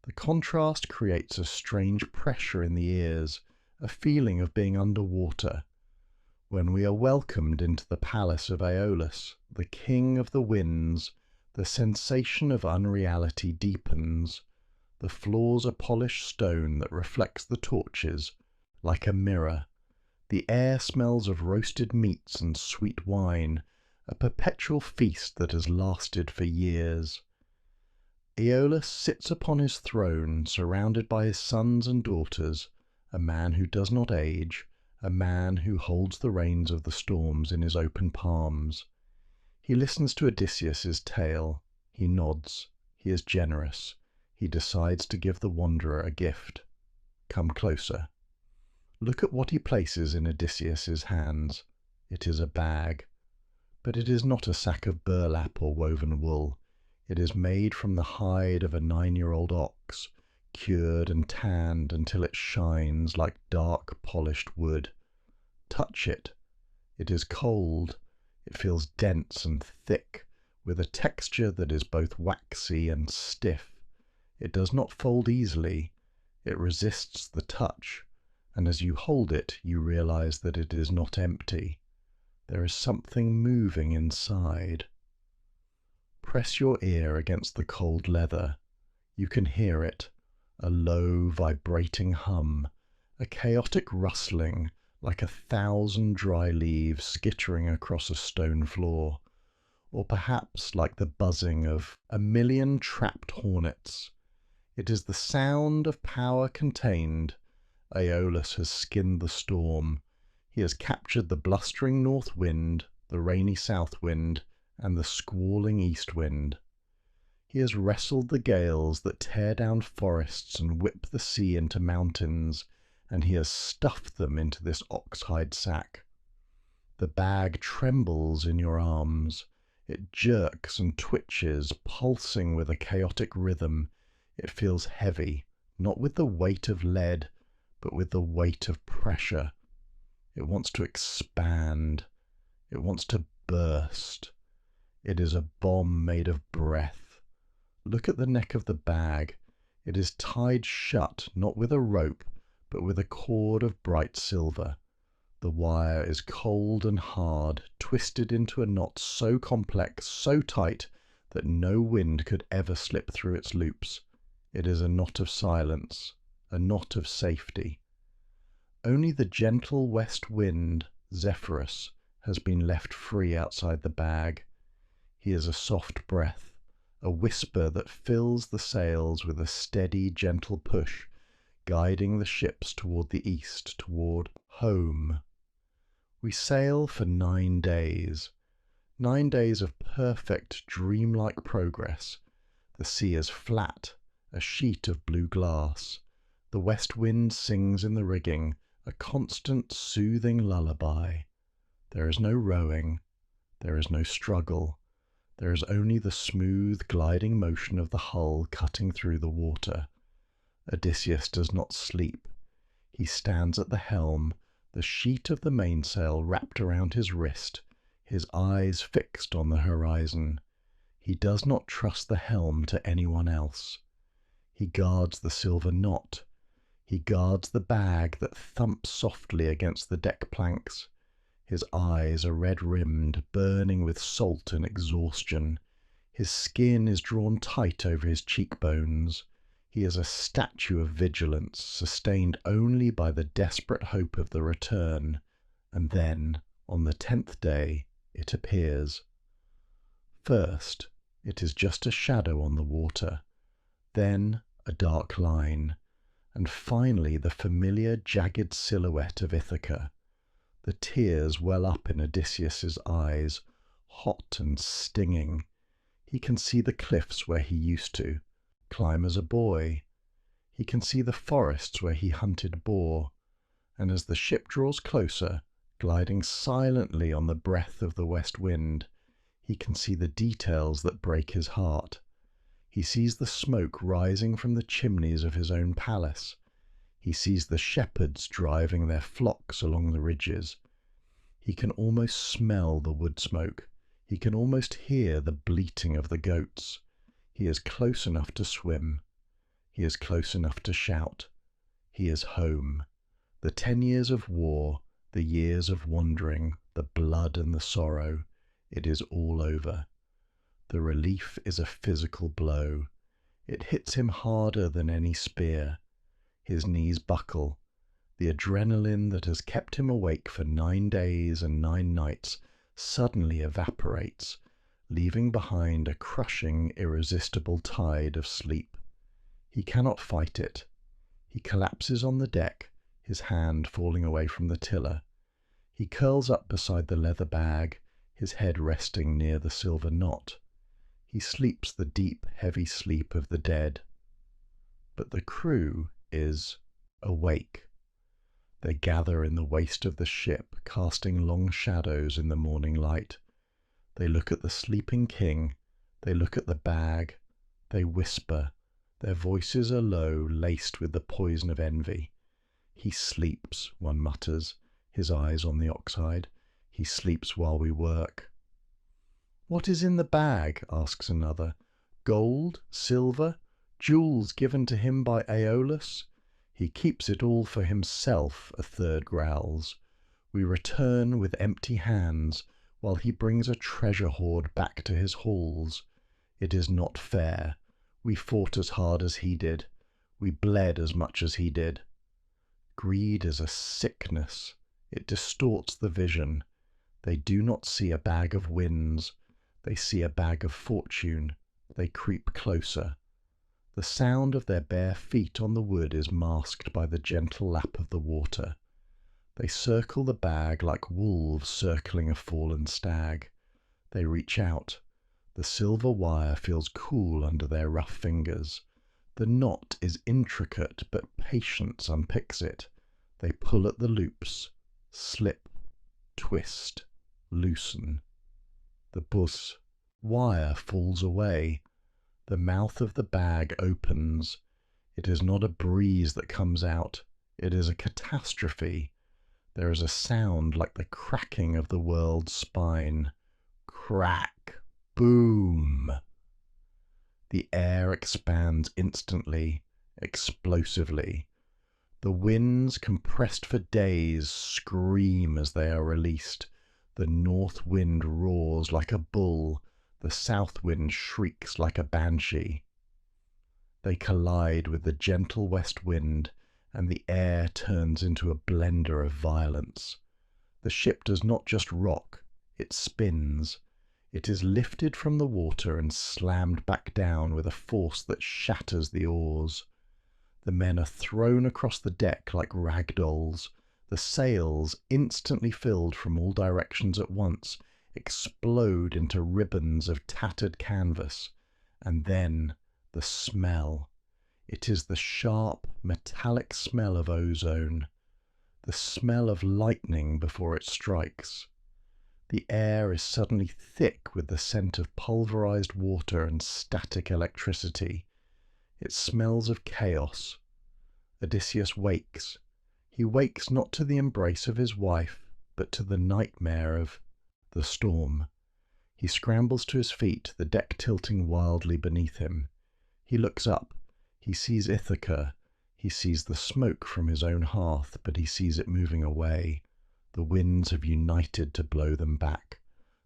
The contrast creates a strange pressure in the ears, a feeling of being underwater. When we are welcomed into the palace of Aeolus, the king of the winds, the sensation of unreality deepens. The floors are polished stone that reflects the torches, like a mirror. The air smells of roasted meats and sweet wine, a perpetual feast that has lasted for years. Aeolus sits upon his throne, surrounded by his sons and daughters, a man who does not age, a man who holds the reins of the storms in his open palms. He listens to Odysseus's tale. He nods. He is generous. He decides to give the wanderer a gift. Come closer. Look at what he places in Odysseus's hands. It is a bag. But it is not a sack of burlap or woven wool. It is made from the hide of a 9-year-old ox, cured and tanned until it shines like dark, polished wood. Touch it. It is cold. It feels dense and thick, with a texture that is both waxy and stiff. It does not fold easily. It resists the touch, and as you hold it, you realize that it is not empty. There is something moving inside. Press your ear against the cold leather. You can hear it, a low, vibrating hum, a chaotic rustling, like 1,000 dry leaves skittering across a stone floor, or perhaps like the buzzing of 1,000,000 trapped hornets. It is the sound of power contained. Aeolus has skinned the storm. He has captured the blustering north wind, the rainy south wind, and the squalling east wind. He has wrestled the gales that tear down forests and whip the sea into mountains, and he has stuffed them into this oxhide sack. The bag trembles in your arms. It jerks and twitches, pulsing with a chaotic rhythm. It feels heavy, not with the weight of lead, but with the weight of pressure. It wants to expand. It wants to burst. It is a bomb made of breath. Look at the neck of the bag. It is tied shut, not with a rope, but with a cord of bright silver. The wire is cold and hard, twisted into a knot so complex, so tight, that no wind could ever slip through its loops. It is a knot of silence, a knot of safety. Only the gentle west wind, Zephyrus, has been left free outside the bag. He is a soft breath, a whisper that fills the sails with a steady, gentle push, guiding the ships toward the east, toward home. We sail for 9 days. 9 days of perfect, dreamlike progress. The sea is flat, a sheet of blue glass. The west wind sings in the rigging, a constant, soothing lullaby. There is no rowing. There is no struggle. There is only the smooth, gliding motion of the hull cutting through the water. Odysseus does not sleep. He stands at the helm, the sheet of the mainsail wrapped around his wrist, his eyes fixed on the horizon. He does not trust the helm to anyone else. He guards the silver knot. He guards the bag that thumps softly against the deck planks. His eyes are red-rimmed, burning with salt and exhaustion. His skin is drawn tight over his cheekbones. He is a statue of vigilance, sustained only by the desperate hope of the return. And then, on the 10th day, it appears. First, it is just a shadow on the water. Then, a dark line. And finally, the familiar jagged silhouette of Ithaca. The tears well up in Odysseus's eyes, hot and stinging. He can see the cliffs where he used to climb as a boy. He can see the forests where he hunted boar. And as the ship draws closer, gliding silently on the breath of the west wind, he can see the details that break his heart. He sees the smoke rising from the chimneys of his own palace. He sees the shepherds driving their flocks along the ridges. He can almost smell the wood smoke. He can almost hear the bleating of the goats. He is close enough to swim. He is close enough to shout. He is home. The 10 years of war, the years of wandering, the blood and the sorrow, it is all over. The relief is a physical blow. It hits him harder than any spear. His knees buckle. The adrenaline that has kept him awake for 9 days and 9 nights suddenly evaporates, leaving behind a crushing, irresistible tide of sleep. He cannot fight it. He collapses on the deck, his hand falling away from the tiller. He curls up beside the leather bag, his head resting near the silver knot. He sleeps the deep, heavy sleep of the dead. But the crew is awake. They gather in the waist of the ship, casting long shadows in the morning light. They look at the sleeping king. They look at the bag. They whisper. Their voices are low, laced with the poison of envy. He sleeps, one mutters, his eyes on the oxide. He sleeps while we work. What is in the bag? Asks another. Gold? Silver? Jewels given to him by Aeolus? He keeps it all for himself, a third growls. We return with empty hands, while he brings a treasure hoard back to his halls. It is not fair. We fought as hard as he did. We bled as much as he did. Greed is a sickness. It distorts the vision. They do not see a bag of winds. They see a bag of fortune. They creep closer. The sound of their bare feet on the wood is masked by the gentle lap of the water. They circle the bag like wolves circling a fallen stag. They reach out. The silver wire feels cool under their rough fingers. The knot is intricate, but patience unpicks it. They pull at the loops, slip, twist, loosen. The wire falls away. The mouth of the bag opens. It is not a breeze that comes out. It is a catastrophe. There is a sound like the cracking of the world's spine. Crack. Boom. The air expands instantly, explosively. The winds, compressed for days, scream as they are released. The north wind roars like a bull. The south wind shrieks like a banshee. They collide with the gentle west wind, and the air turns into a blender of violence. The ship does not just rock, it spins. It is lifted from the water and slammed back down with a force that shatters the oars. The men are thrown across the deck like rag dolls. The sails, instantly filled from all directions at once, explode into ribbons of tattered canvas. And then the smell. It is the sharp, metallic smell of ozone, the smell of lightning before it strikes. The air is suddenly thick with the scent of pulverized water and static electricity. It smells of chaos. Odysseus wakes. He wakes not to the embrace of his wife, but to the nightmare of the storm. He scrambles to his feet, the deck tilting wildly beneath him. He looks up. He sees Ithaca. He sees the smoke from his own hearth, but he sees it moving away. The winds have united to blow them back.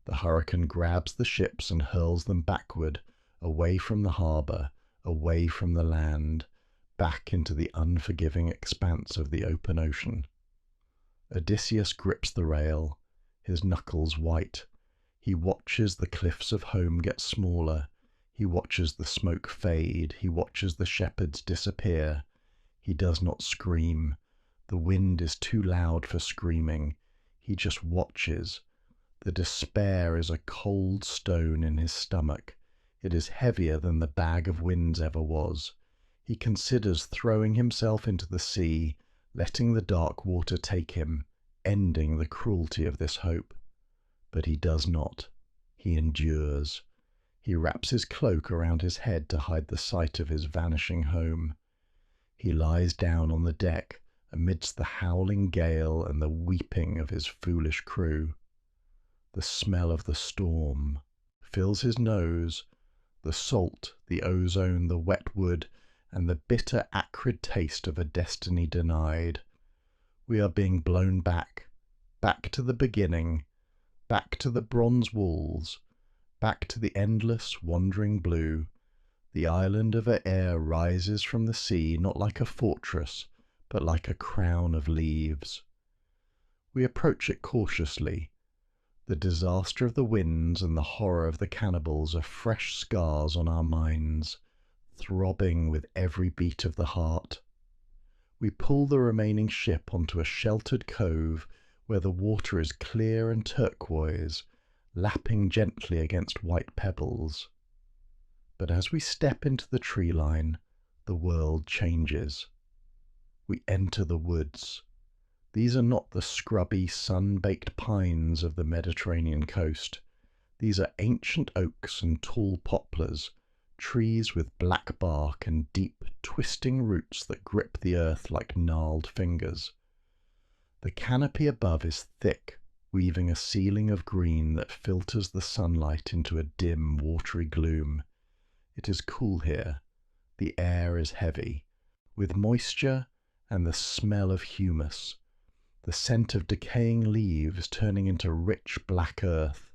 The hurricane grabs the ships and hurls them backward, away from the harbour, away from the land, back into the unforgiving expanse of the open ocean. Odysseus grips the rail, his knuckles white. He watches the cliffs of home get smaller. He watches the smoke fade. He watches the shepherds disappear. He does not scream. The wind is too loud for screaming. He just watches. The despair is a cold stone in his stomach. It is heavier than the bag of winds ever was. He considers throwing himself into the sea, letting the dark water take him, ending the cruelty of this hope. But he does not. He endures. He wraps his cloak around his head to hide the sight of his vanishing home. He lies down on the deck amidst the howling gale and the weeping of his foolish crew. The smell of the storm fills his nose, the salt, the ozone, the wet wood, and the bitter, acrid taste of a destiny denied. We are being blown back, back to the beginning, back to the bronze walls, back to the endless, wandering blue. The island of air rises from the sea not like a fortress, but like a crown of leaves. We approach it cautiously. The disaster of the winds and the horror of the cannibals are fresh scars on our minds, throbbing with every beat of the heart. We pull the remaining ship onto a sheltered cove where the water is clear and turquoise, lapping gently against white pebbles. But as we step into the tree line, the world changes. We enter the woods. These are not the scrubby, sun-baked pines of the Mediterranean coast. These are ancient oaks and tall poplars, trees with black bark and deep, twisting roots that grip the earth like gnarled fingers. The canopy above is thick, weaving a ceiling of green that filters the sunlight into a dim, watery gloom. It is cool here. The air is heavy, with moisture and the smell of humus, the scent of decaying leaves turning into rich black earth.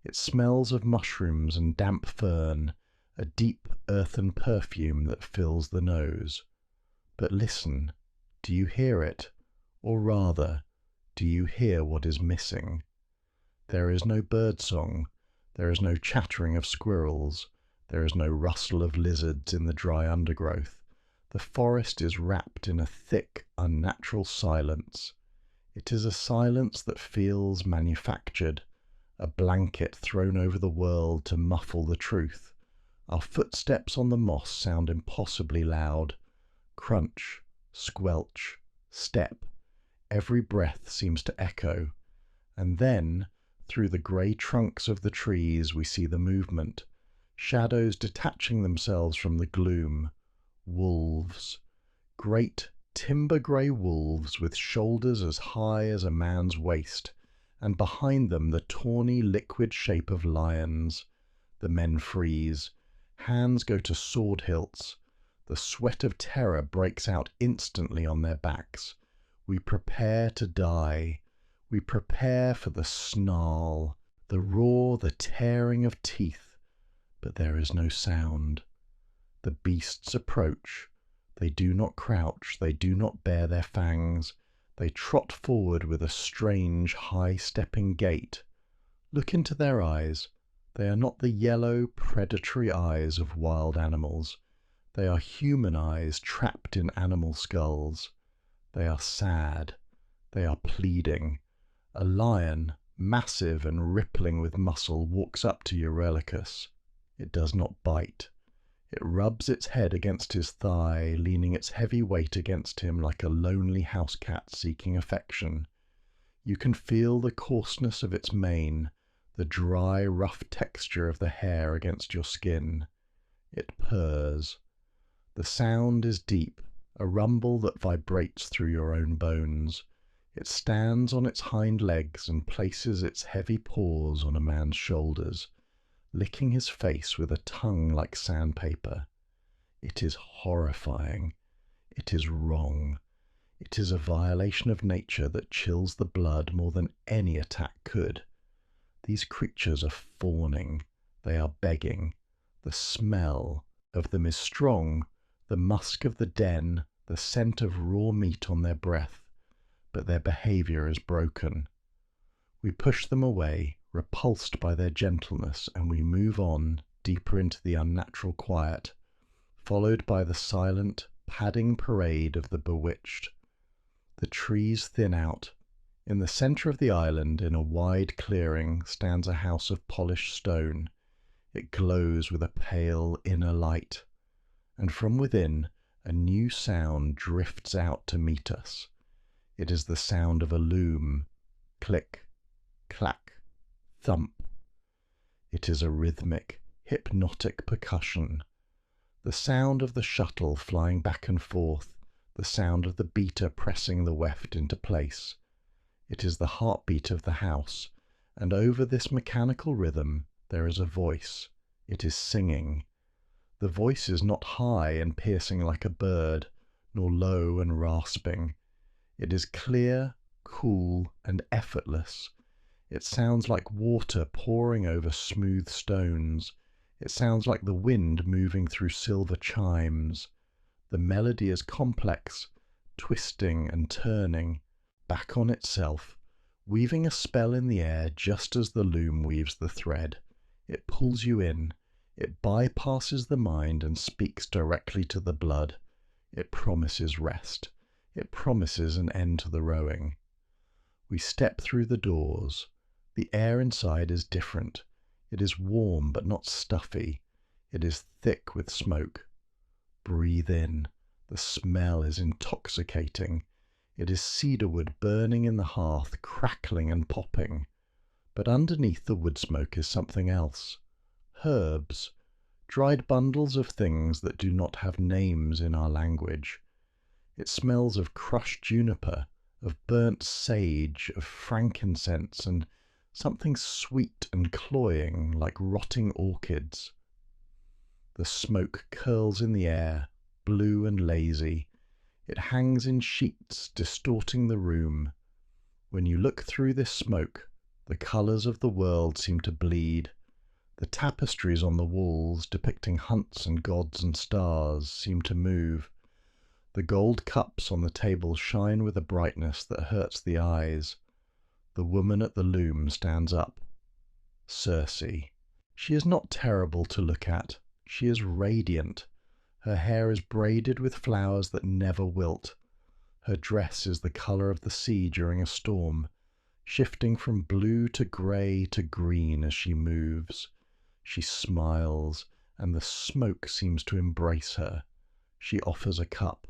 It smells of mushrooms and damp fern, a deep earthen perfume that fills the nose. But listen, do you hear it? Or rather, do you hear what is missing? There is no birdsong, there is no chattering of squirrels, there is no rustle of lizards in the dry undergrowth. The forest is wrapped in a thick, unnatural silence. It is a silence that feels manufactured, a blanket thrown over the world to muffle the truth. Our footsteps on the moss sound impossibly loud. Crunch, squelch, step. Every breath seems to echo. And then, through the grey trunks of the trees, we see the movement. Shadows detaching themselves from the gloom. Wolves. Great, timber-grey wolves with shoulders as high as a man's waist, and behind them the tawny, liquid shape of lions. The men freeze. Hands go to sword hilts. The sweat of terror breaks out instantly on their backs. We prepare to die. We prepare for the snarl, the roar, the tearing of teeth. But there is no sound. The beasts approach. They do not crouch. They do not bare their fangs. They trot forward with a strange, high-stepping gait. Look into their eyes. They are not the yellow, predatory eyes of wild animals. They are human eyes trapped in animal skulls. They are sad. They are pleading. A lion, massive and rippling with muscle, walks up to Eurylochus. It does not bite. It rubs its head against his thigh, leaning its heavy weight against him like a lonely house cat seeking affection. You can feel the coarseness of its mane, the dry, rough texture of the hair against your skin. It purrs. The sound is deep, a rumble that vibrates through your own bones. It stands on its hind legs and places its heavy paws on a man's shoulders, licking his face with a tongue like sandpaper. It is horrifying. It is wrong. It is a violation of nature that chills the blood more than any attack could. These creatures are fawning. They are begging. The smell of them is strong, the musk of the den, the scent of raw meat on their breath, but their behavior is broken. We push them away, repulsed by their gentleness, and we move on, deeper into the unnatural quiet, followed by the silent, padding parade of the bewitched. The trees thin out. In the centre of the island, in a wide clearing, stands a house of polished stone. It glows with a pale inner light, and from within a new sound drifts out to meet us. It is the sound of a loom. Click, clack, thump. It is a rhythmic, hypnotic percussion. The sound of the shuttle flying back and forth, the sound of the beater pressing the weft into place. It is the heartbeat of the house, and over this mechanical rhythm there is a voice. It is singing. The voice is not high and piercing like a bird, nor low and rasping. It is clear, cool, and effortless. It sounds like water pouring over smooth stones. It sounds like the wind moving through silver chimes. The melody is complex, twisting and turning, back on itself, weaving a spell in the air just as the loom weaves the thread. It pulls you in. It bypasses the mind and speaks directly to the blood. It promises rest. It promises an end to the rowing. We step through the doors. The air inside is different. It is warm but not stuffy. It is thick with smoke. Breathe in. The smell is intoxicating. It is cedarwood burning in the hearth, crackling and popping. But underneath the wood smoke is something else. Herbs. Dried bundles of things that do not have names in our language. It smells of crushed juniper, of burnt sage, of frankincense, and something sweet and cloying like rotting orchids. The smoke curls in the air, blue and lazy. It hangs in sheets, distorting the room. When you look through this smoke, the colours of the world seem to bleed. The tapestries on the walls, depicting hunts and gods and stars, seem to move. The gold cups on the table shine with a brightness that hurts the eyes. The woman at the loom stands up. Circe. She is not terrible to look at. She is radiant. Her hair is braided with flowers that never wilt. Her dress is the colour of the sea during a storm, shifting from blue to grey to green as she moves. She smiles, and the smoke seems to embrace her. She offers a cup.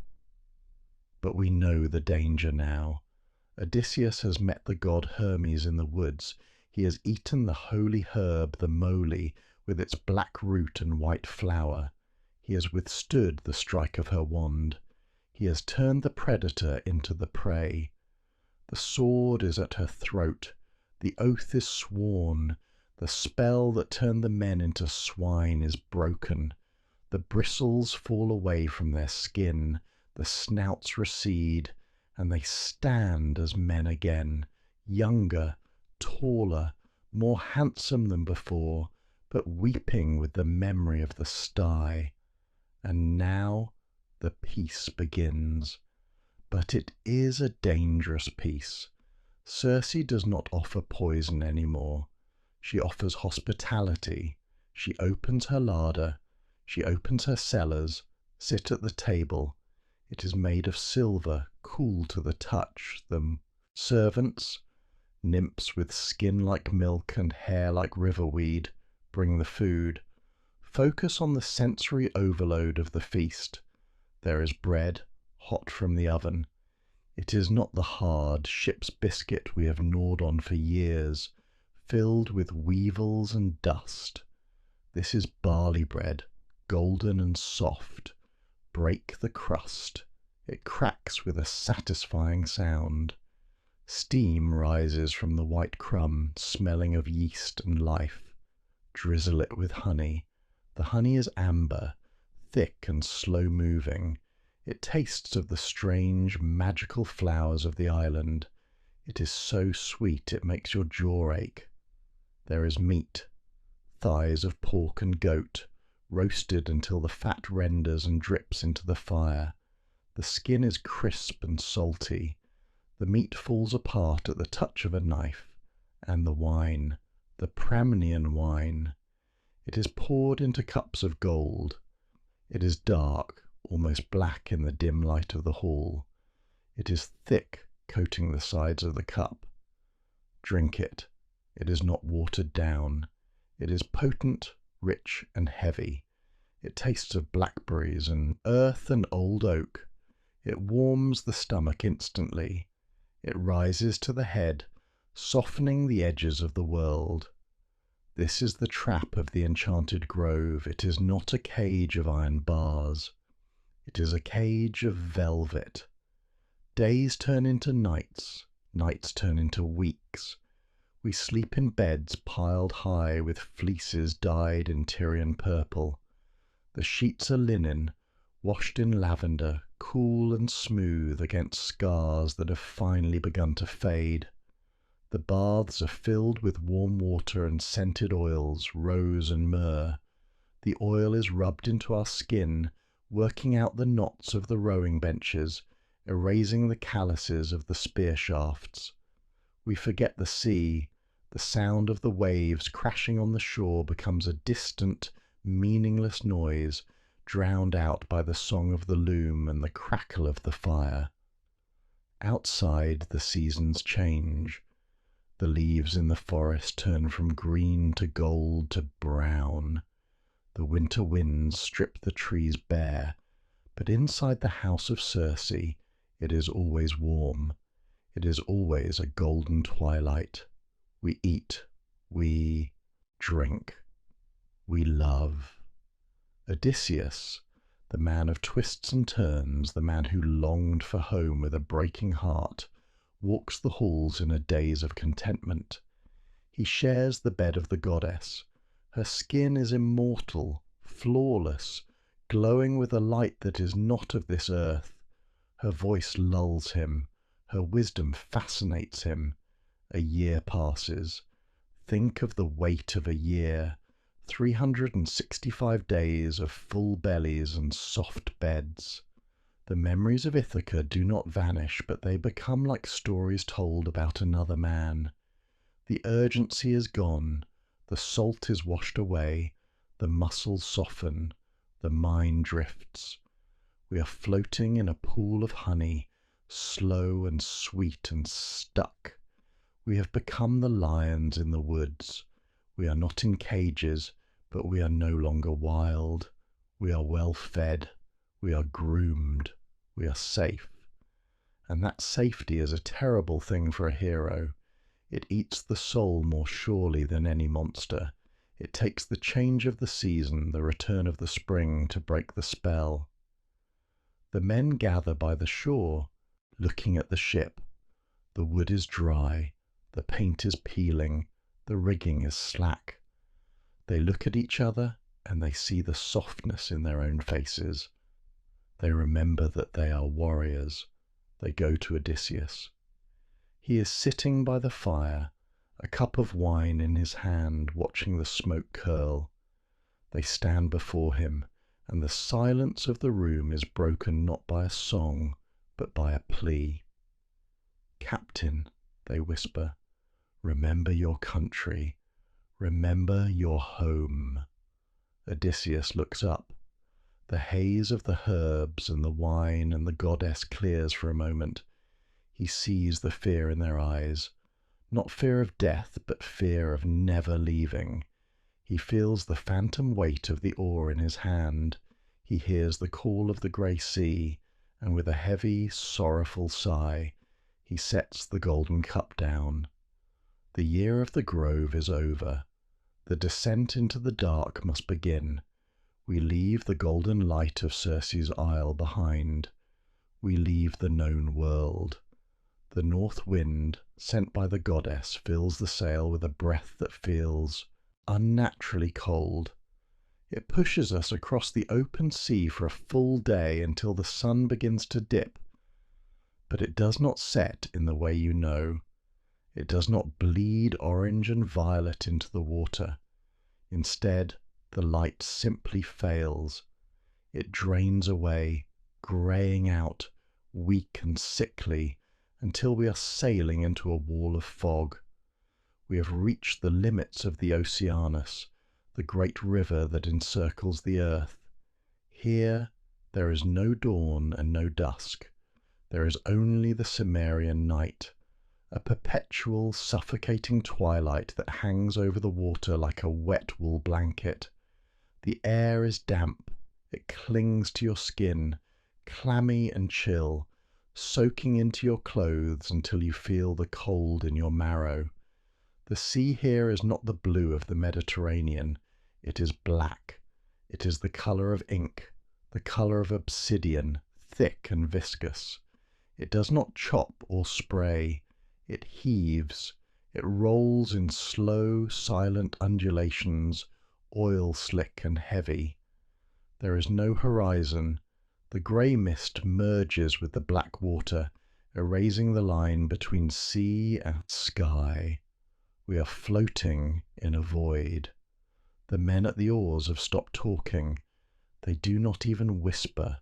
But we know the danger now. Odysseus has met the god Hermes in the woods. He has eaten the holy herb, the moly, with its black root and white flower. He has withstood the strike of her wand. He has turned the predator into the prey. The sword is at her throat. The oath is sworn. The spell that turned the men into swine is broken. The bristles fall away from their skin. The snouts recede, and they stand as men again, younger, taller, more handsome than before, but weeping with the memory of the sty. And now the peace begins. But it is a dangerous peace. Circe does not offer poison any more. She offers hospitality. She opens her larder. She opens her cellars. Sit at the table. It is made of silver, cool to the touch. The servants, nymphs with skin like milk and hair like riverweed, bring the food. Focus on the sensory overload of the feast. There is bread, hot from the oven. It is not the hard ship's biscuit we have gnawed on for years, filled with weevils and dust. This is barley bread, golden and soft. Break the crust. It cracks with a satisfying sound. Steam rises from the white crumb, smelling of yeast and life. Drizzle it with honey. The honey is amber, thick and slow-moving. It tastes of the strange, magical flowers of the island. It is so sweet it makes your jaw ache. There is meat, thighs of pork and goat, roasted until the fat renders and drips into the fire. The skin is crisp and salty. The meat falls apart at the touch of a knife. And the wine, the Pramnian wine. It is poured into cups of gold. It is dark, almost black in the dim light of the hall. It is thick, coating the sides of the cup. Drink it. It is not watered down. It is potent, rich, and heavy. It tastes of blackberries and earth and old oak. It warms the stomach instantly. It rises to the head, softening the edges of the world. This is the trap of the enchanted grove. It is not a cage of iron bars. It is a cage of velvet. Days turn into nights. Nights turn into weeks. We sleep in beds piled high with fleeces dyed in Tyrian purple. The sheets are linen, washed in lavender, cool and smooth against scars that have finally begun to fade. The baths are filled with warm water and scented oils, rose and myrrh. The oil is rubbed into our skin, working out the knots of the rowing benches, erasing the calluses of the spear shafts. We forget the sea. The sound of the waves crashing on the shore becomes a distant, meaningless noise, drowned out by the song of the loom and the crackle of the fire. Outside, the seasons change. The leaves in the forest turn from green to gold to brown. The winter winds strip the trees bare, but inside the house of Circe, it is always warm. It is always a golden twilight. We eat, we drink, we love. Odysseus, the man of twists and turns, the man who longed for home with a breaking heart, walks the halls in a daze of contentment. He shares the bed of the goddess. Her skin is immortal, flawless, glowing with a light that is not of this earth. Her voice lulls him. Her wisdom fascinates him. A year passes. Think of the weight of a year. 365 days of full bellies and soft beds. The memories of Ithaca do not vanish, but they become like stories told about another man. The urgency is gone. The salt is washed away. The muscles soften. The mind drifts. We are floating in a pool of honey, slow and sweet and stuck. We have become the lions in the woods. We are not in cages, but we are no longer wild. We are well fed. We are groomed. We are safe. And that safety is a terrible thing for a hero. It eats the soul more surely than any monster. It takes the change of the season, the return of the spring, to break the spell. The men gather by the shore, looking at the ship. The wood is dry. The paint is peeling. The rigging is slack. They look at each other, and they see the softness in their own faces. They remember that they are warriors. They go to Odysseus. He is sitting by the fire, a cup of wine in his hand, watching the smoke curl. They stand before him, and the silence of the room is broken not by a song, but by a plea. "Captain," they whisper, "remember your country. Remember your home. Odysseus looks up. The haze of the herbs and the wine and the goddess clears for a moment. He sees the fear in their eyes. Not fear of death, but fear of never leaving. He feels the phantom weight of the oar in his hand. He hears the call of the grey sea, and with a heavy, sorrowful sigh, he sets the golden cup down. The year of the grove is over. The descent into the dark must begin. We leave the golden light of Circe's isle behind. We leave the known world. The north wind, sent by the goddess, fills the sail with a breath that feels unnaturally cold. It pushes us across the open sea for a full day until the sun begins to dip. But it does not set in the way you know. It does not bleed orange and violet into the water. Instead, the light simply fails. It drains away, greying out, weak and sickly, until we are sailing into a wall of fog. We have reached the limits of the Oceanus, the great river that encircles the earth. Here there is no dawn and no dusk. There is only the Cimmerian night, a perpetual suffocating twilight that hangs over the water like a wet wool blanket. The air is damp. It clings to your skin, clammy and chill, soaking into your clothes until you feel the cold in your marrow. The sea here is not the blue of the Mediterranean. It is black. It is the colour of ink, the colour of obsidian, thick and viscous. It does not chop or spray. It heaves. It rolls in slow, silent undulations, oil-slick and heavy. There is no horizon. The grey mist merges with the black water, erasing the line between sea and sky. We are floating in a void. The men at the oars have stopped talking. They do not even whisper.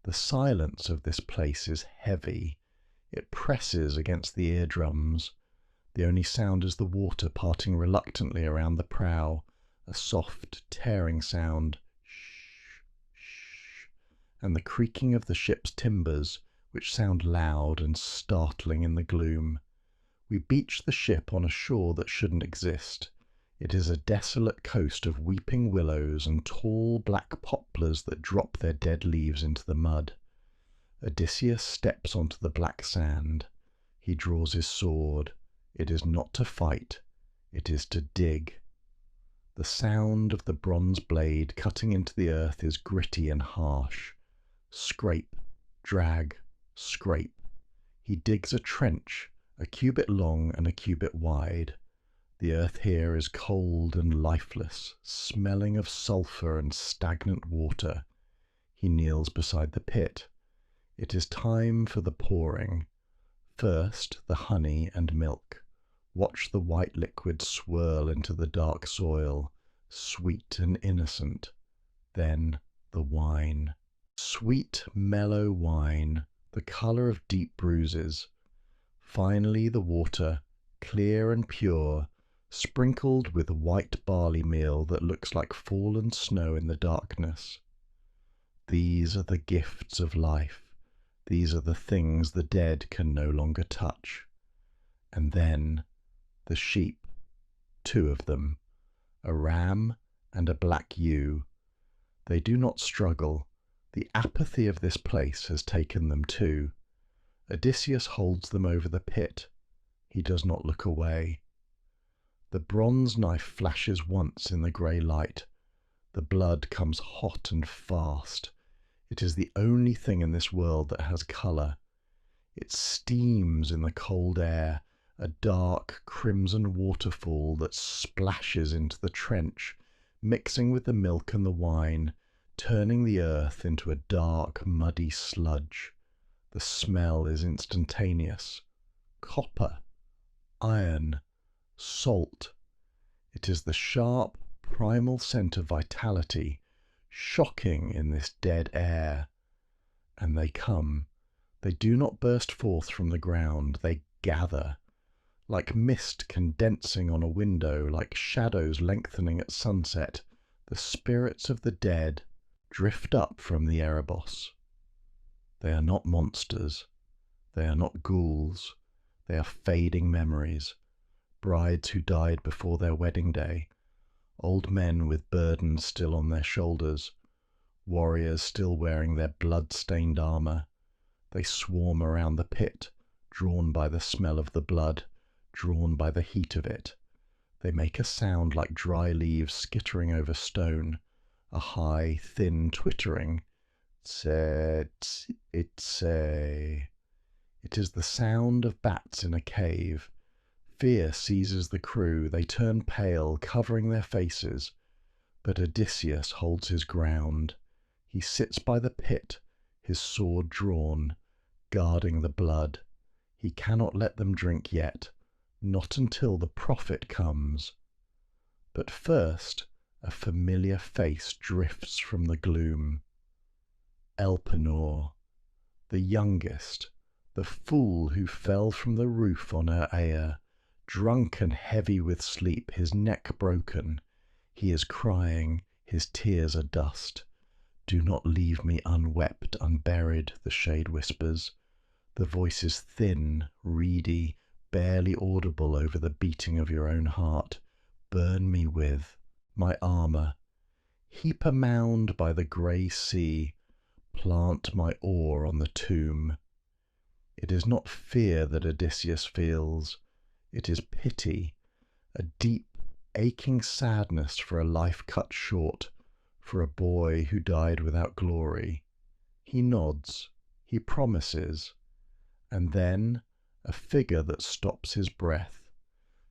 The silence of this place is heavy. It presses against the eardrums. The only sound is the water parting reluctantly around the prow, a soft, tearing sound, shh, shh, and the creaking of the ship's timbers, which sound loud and startling in the gloom. We beach the ship on a shore that shouldn't exist. It is a desolate coast of weeping willows and tall black poplars that drop their dead leaves into the mud. Odysseus steps onto the black sand. He draws his sword. It is not to fight. It is to dig. The sound of the bronze blade cutting into the earth is gritty and harsh. Scrape, drag, scrape. He digs a trench, a cubit long and a cubit wide. The earth here is cold and lifeless, smelling of sulphur and stagnant water. He kneels beside the pit. It is time for the pouring. First, the honey and milk. Watch the white liquid swirl into the dark soil, sweet and innocent. Then the wine. Sweet, mellow wine, the colour of deep bruises. Finally the water, clear and pure, sprinkled with white barley meal that looks like fallen snow in the darkness. These are the gifts of life. These are the things the dead can no longer touch. And then the sheep, 2 of them, a ram and a black ewe. They do not struggle. The apathy of this place has taken them too. Odysseus holds them over the pit. He does not look away. The bronze knife flashes once in the grey light. The blood comes hot and fast. It is the only thing in this world that has colour. It steams in the cold air, a dark crimson waterfall that splashes into the trench, mixing with the milk and the wine, turning the earth into a dark, muddy sludge. The smell is instantaneous. Copper, iron, salt. It is the sharp, primal scent of vitality, shocking in this dead air. And they come. They do not burst forth from the ground. They gather. Like mist condensing on a window, like shadows lengthening at sunset, the spirits of the dead drift up from the Erebos. They are not monsters. They are not ghouls. They are fading memories, brides who died before their wedding day, old men with burdens still on their shoulders, warriors still wearing their blood-stained armor. They swarm around the pit, drawn by the smell of the blood, drawn by the heat of it. They make a sound like dry leaves skittering over stone, a high, thin twittering. Tse-tse-itse. It is the sound of bats in a cave. Fear seizes the crew. They turn pale, covering their faces. But Odysseus holds his ground. He sits by the pit, his sword drawn, guarding the blood. He cannot let them drink yet, not until the prophet comes. But first, a familiar face drifts from the gloom. Elpenor, the youngest, the fool who fell from the roof on her Aea, drunk and heavy with sleep, his neck broken. He is crying, his tears are dust. Do not leave me unwept, unburied, the shade whispers. The voice is thin, reedy, barely audible over the beating of your own heart. Burn me with my armour. Heap a mound by the grey sea. Plant my oar on the tomb. It is not fear that Odysseus feels. It is pity, a deep, aching sadness for a life cut short, for a boy who died without glory. He nods, he promises, and then a figure that stops his breath.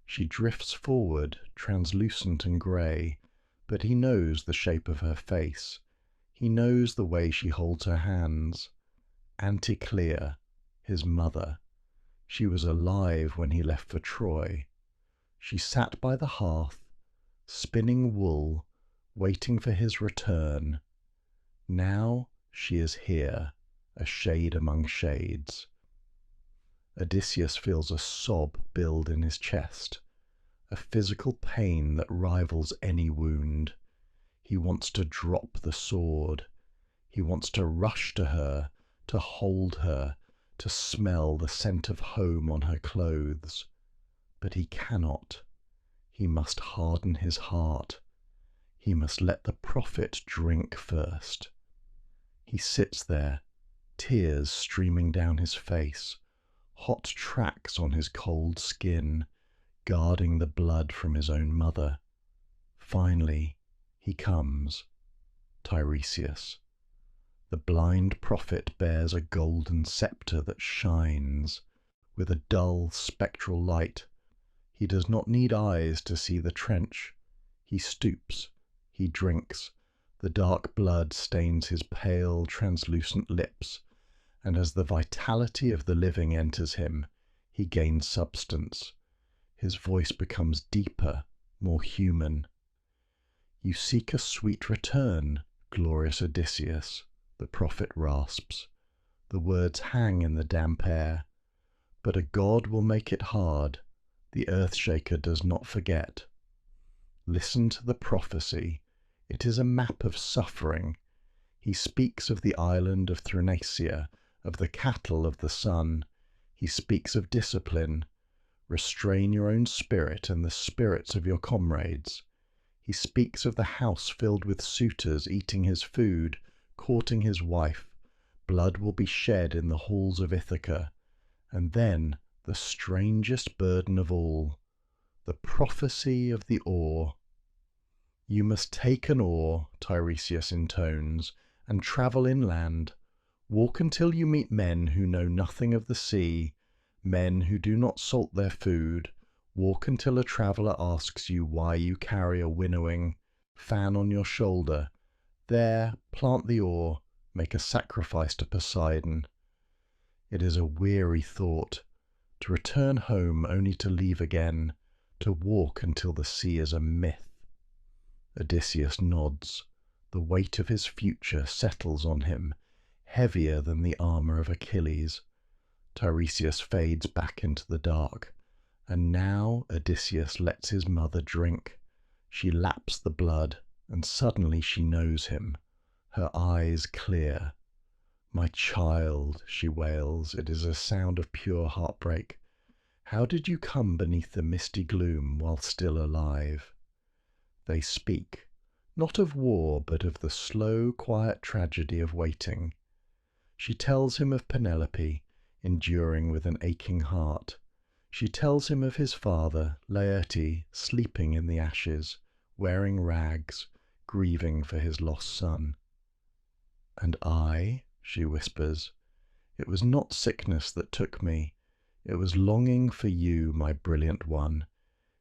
She drifts forward, translucent and grey, but he knows the shape of her face. He knows the way she holds her hands. Anticlea, his mother. She was alive when he left for Troy. She sat by the hearth, spinning wool, waiting for his return. Now she is here, a shade among shades. Odysseus feels a sob build in his chest, a physical pain that rivals any wound. He wants to drop the sword. He wants to rush to her, to hold her, to smell the scent of home on her clothes. But he cannot. He must harden his heart. He must let the prophet drink first. He sits there, tears streaming down his face, hot tracks on his cold skin, guarding the blood from his own mother. Finally, he comes, Tiresias. The blind prophet bears a golden sceptre that shines with a dull spectral light. He does not need eyes to see the trench. He stoops, he drinks. The dark blood stains his pale, translucent lips, and as the vitality of the living enters him, he gains substance. His voice becomes deeper, more human. You seek a sweet return, glorious Odysseus, the prophet rasps. The words hang in the damp air. But a god will make it hard. The earth-shaker does not forget. Listen to the prophecy. It is a map of suffering. He speaks of the island of Thrinacia, of the cattle of the sun. He speaks of discipline. Restrain your own spirit and the spirits of your comrades. He speaks of the house filled with suitors eating his food, courting his wife. Blood will be shed in the halls of Ithaca. And then the strangest burden of all, the prophecy of the oar. You must take an oar, Tiresias intones, and travel inland. Walk until you meet men who know nothing of the sea, men who do not salt their food. Walk until a traveller asks you why you carry a winnowing fan on your shoulder. There, plant the oar, make a sacrifice to Poseidon. It is a weary thought, to return home only to leave again, to walk until the sea is a myth. Odysseus nods. The weight of his future settles on him, heavier than the armour of Achilles. Tiresias fades back into the dark. And now Odysseus lets his mother drink. She laps the blood, and suddenly she knows him, her eyes clear. "My child," she wails, it is a sound of pure heartbreak. "How did you come beneath the misty gloom while still alive?" They speak, not of war, but of the slow, quiet tragedy of waiting. She tells him of Penelope, enduring with an aching heart. She tells him of his father, Laertes, sleeping in the ashes, wearing rags, grieving for his lost son. "And I," she whispers, "it was not sickness that took me. It was longing for you, my brilliant one.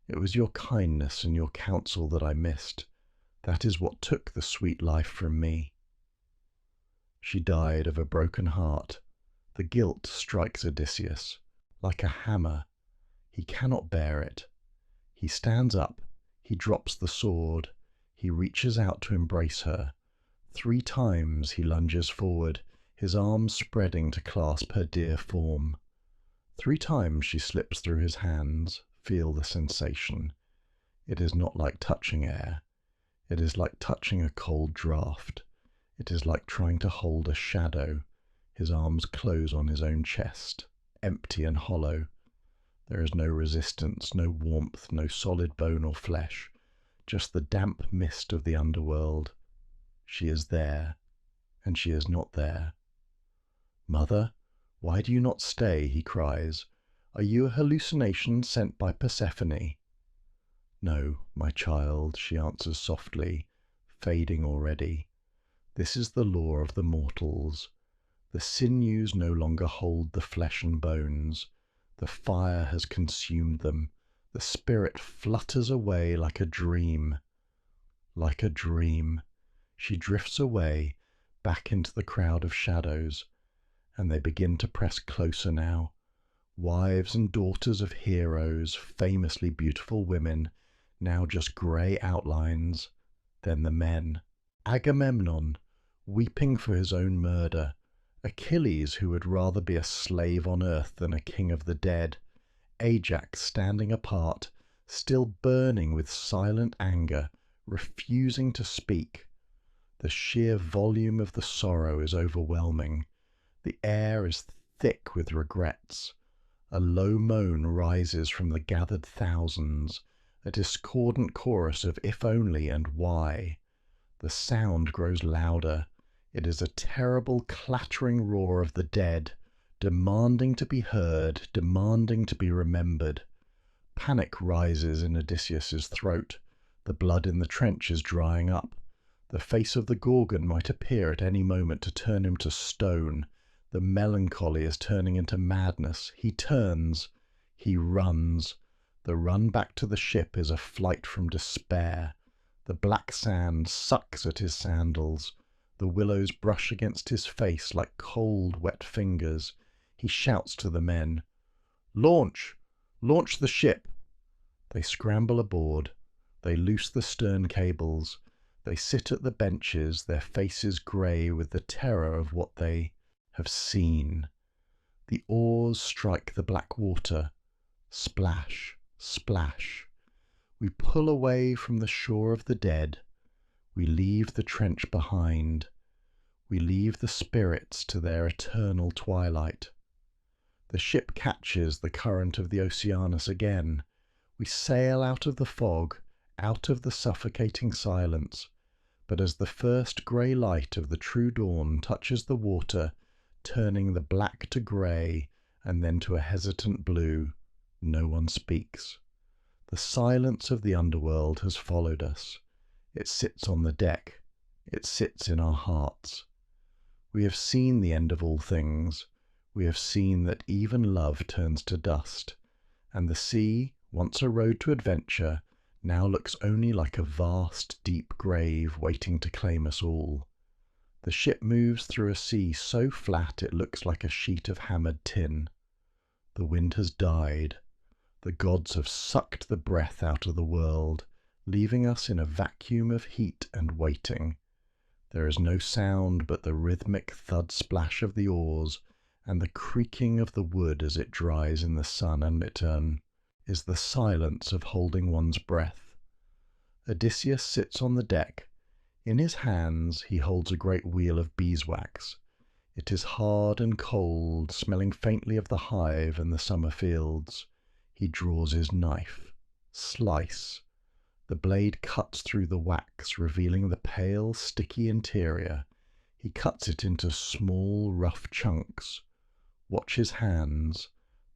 It was your kindness and your counsel that I missed. That is what took the sweet life from me." She died of a broken heart. The guilt strikes Odysseus like a hammer. He cannot bear it. He stands up. He drops the sword. He reaches out to embrace her. 3 times he lunges forward, his arms spreading to clasp her dear form. 3 times she slips through his hands. Feel the sensation. It is not like touching air. It is like touching a cold draught. It is like trying to hold a shadow. His arms close on his own chest, empty and hollow. There is no resistance, no warmth, no solid bone or flesh, just the damp mist of the underworld. She is there, and she is not there. "Mother, why do you not stay?" he cries. "Are you a hallucination sent by Persephone?" "No, my child," she answers softly, fading already. "This is the law of the mortals. The sinews no longer hold the flesh and bones. The fire has consumed them. The spirit flutters away like a dream. Like a dream." She drifts away, back into the crowd of shadows, and they begin to press closer now. Wives and daughters of heroes, famously beautiful women, now just grey outlines. Then the men. Agamemnon, weeping for his own murder. Achilles, who would rather be a slave on earth than a king of the dead. Ajax standing apart, still burning with silent anger, refusing to speak. The sheer volume of the sorrow is overwhelming. The air is thick with regrets. A low moan rises from the gathered thousands, a discordant chorus of if only and why. The sound grows louder. It is a terrible clattering roar of the dead, demanding to be heard, demanding to be remembered. Panic rises in Odysseus's throat. The blood in the trench is drying up. The face of the Gorgon might appear at any moment to turn him to stone. The melancholy is turning into madness. He turns. He runs. The run back to the ship is a flight from despair. The black sand sucks at his sandals. The willows brush against his face like cold, wet fingers. He shouts to the men, "Launch! Launch the ship!" They scramble aboard. They loose the stern cables. They sit at the benches, their faces grey with the terror of what they have seen. The oars strike the black water. Splash, splash. We pull away from the shore of the dead. We leave the trench behind. We leave the spirits to their eternal twilight. The ship catches the current of the Oceanus again. We sail out of the fog, out of the suffocating silence. But as the first grey light of the true dawn touches the water, turning the black to grey and then to a hesitant blue, no one speaks. The silence of the underworld has followed us. It sits on the deck. It sits in our hearts. We have seen the end of all things. We have seen that even love turns to dust, and the sea, once a road to adventure, now looks only like a vast, deep grave waiting to claim us all. The ship moves through a sea so flat it looks like a sheet of hammered tin. The wind has died. The gods have sucked the breath out of the world, leaving us in a vacuum of heat and waiting. There is no sound but the rhythmic thud-splash of the oars and the creaking of the wood as it dries in the sun and is the silence of holding one's breath. Odysseus sits on the deck. In his hands he holds a great wheel of beeswax. It is hard and cold, smelling faintly of the hive and the summer fields. He draws his knife. Slice. The blade cuts through the wax, revealing the pale, sticky interior. He cuts it into small, rough chunks. Watch his hands.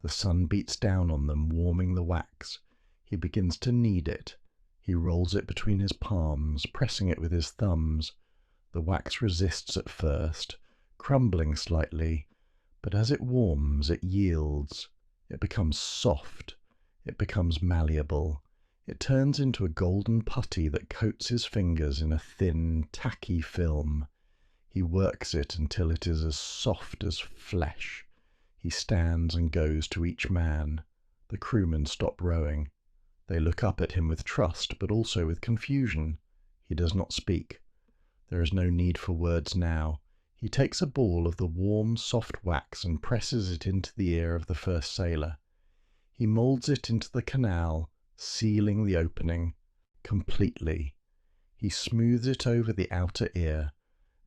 The sun beats down on them, warming the wax. He begins to knead it. He rolls it between his palms, pressing it with his thumbs. The wax resists at first, crumbling slightly, but as it warms, it yields. It becomes soft. It becomes malleable. It turns into a golden putty that coats his fingers in a thin, tacky film. He works it until it is as soft as flesh. He stands and goes to each man. The crewmen stop rowing. They look up at him with trust, but also with confusion. He does not speak. There is no need for words now. He takes a ball of the warm, soft wax and presses it into the ear of the first sailor. He moulds it into the canal, sealing the opening completely. He smooths it over the outer ear.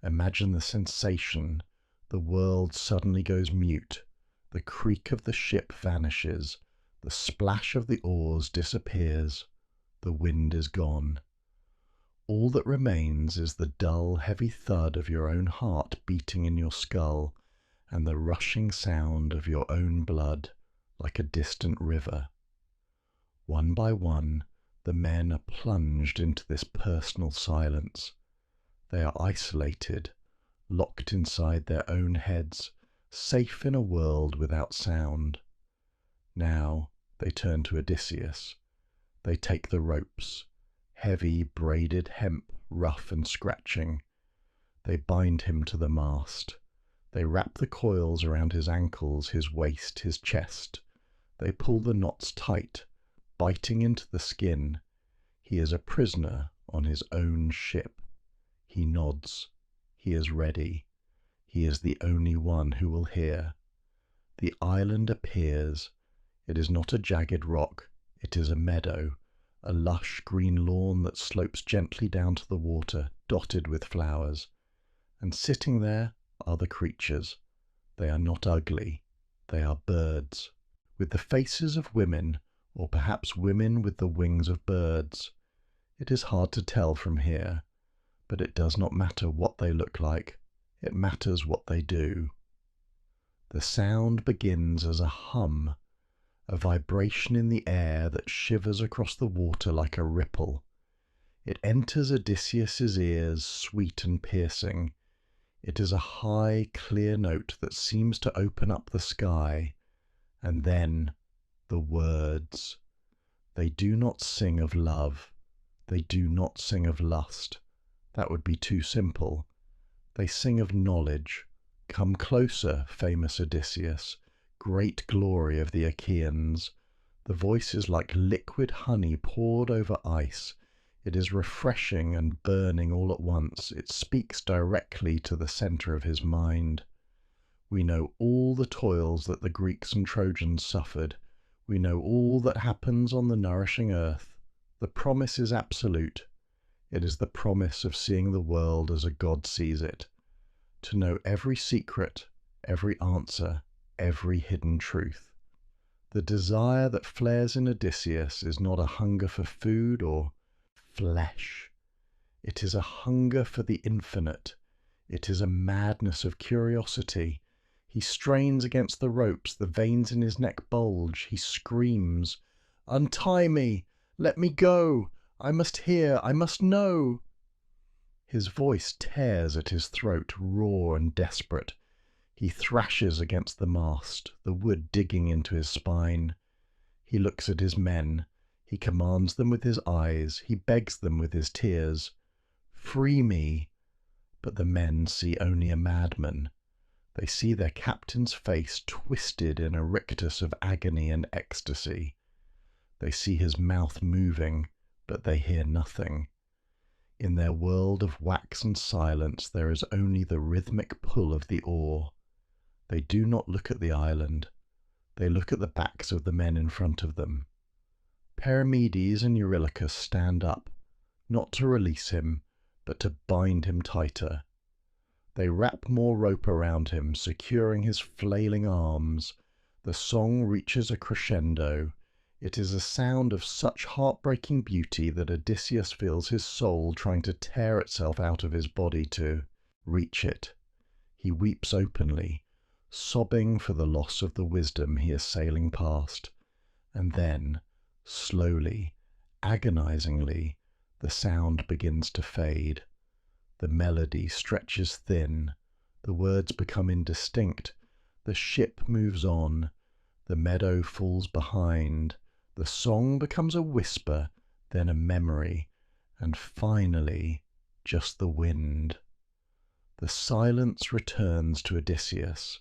Imagine the sensation. The world suddenly goes mute. The creak of the ship vanishes. The splash of the oars disappears. The wind is gone. All that remains is the dull, heavy thud of your own heart beating in your skull, and the rushing sound of your own blood, like a distant river. One by one, the men are plunged into this personal silence. They are isolated, locked inside their own heads, safe in a world without sound. Now they turn to Odysseus. They take the ropes, heavy braided hemp, rough and scratching. They bind him to the mast. They wrap the coils around his ankles, his waist, his chest. They pull the knots tight, biting into the skin. He is a prisoner on his own ship. He nods. He is ready. He is the only one who will hear. The island appears. It is not a jagged rock. It is a meadow, a lush green lawn that slopes gently down to the water, dotted with flowers. And sitting there are the creatures. They are not ugly. They are birds, with the faces of women, or perhaps women with the wings of birds. It is hard to tell from here, but it does not matter what they look like. It matters what they do. The sound begins as a hum, a vibration in the air that shivers across the water like a ripple. It enters Odysseus's ears, sweet and piercing. It is a high, clear note that seems to open up the sky. And then the words. They do not sing of love. They do not sing of lust. That would be too simple. They sing of knowledge. Come closer, famous Odysseus, great glory of the Achaeans. The voice is like liquid honey poured over ice. It is refreshing and burning all at once. It speaks directly to the centre of his mind. We know all the toils that the Greeks and Trojans suffered. We know all that happens on the nourishing earth. The promise is absolute. It is the promise of seeing the world as a god sees it, to know every secret, every answer, every hidden truth. The desire that flares in Odysseus is not a hunger for food or flesh. It is a hunger for the infinite. It is a madness of curiosity. He strains against the ropes, the veins in his neck bulge. He screams, "Untie me! Let me go! I must hear! I must know!" His voice tears at his throat, raw and desperate. He thrashes against the mast, the wood digging into his spine. He looks at his men. He commands them with his eyes. He begs them with his tears. "Free me!" But the men see only a madman. They see their captain's face twisted in a rictus of agony and ecstasy. They see his mouth moving, but they hear nothing. In their world of wax and silence there is only the rhythmic pull of the oar. They do not look at the island. They look at the backs of the men in front of them. Perimedes and Eurylochus stand up, not to release him, but to bind him tighter. They wrap more rope around him, securing his flailing arms. The song reaches a crescendo. It is a sound of such heartbreaking beauty that Odysseus feels his soul trying to tear itself out of his body to reach it. He weeps openly, sobbing for the loss of the wisdom he is sailing past. And then, slowly, agonizingly, the sound begins to fade. The melody stretches thin. The words become indistinct. The ship moves on. The meadow falls behind. The song becomes a whisper, then a memory, and finally, just the wind. The silence returns to Odysseus,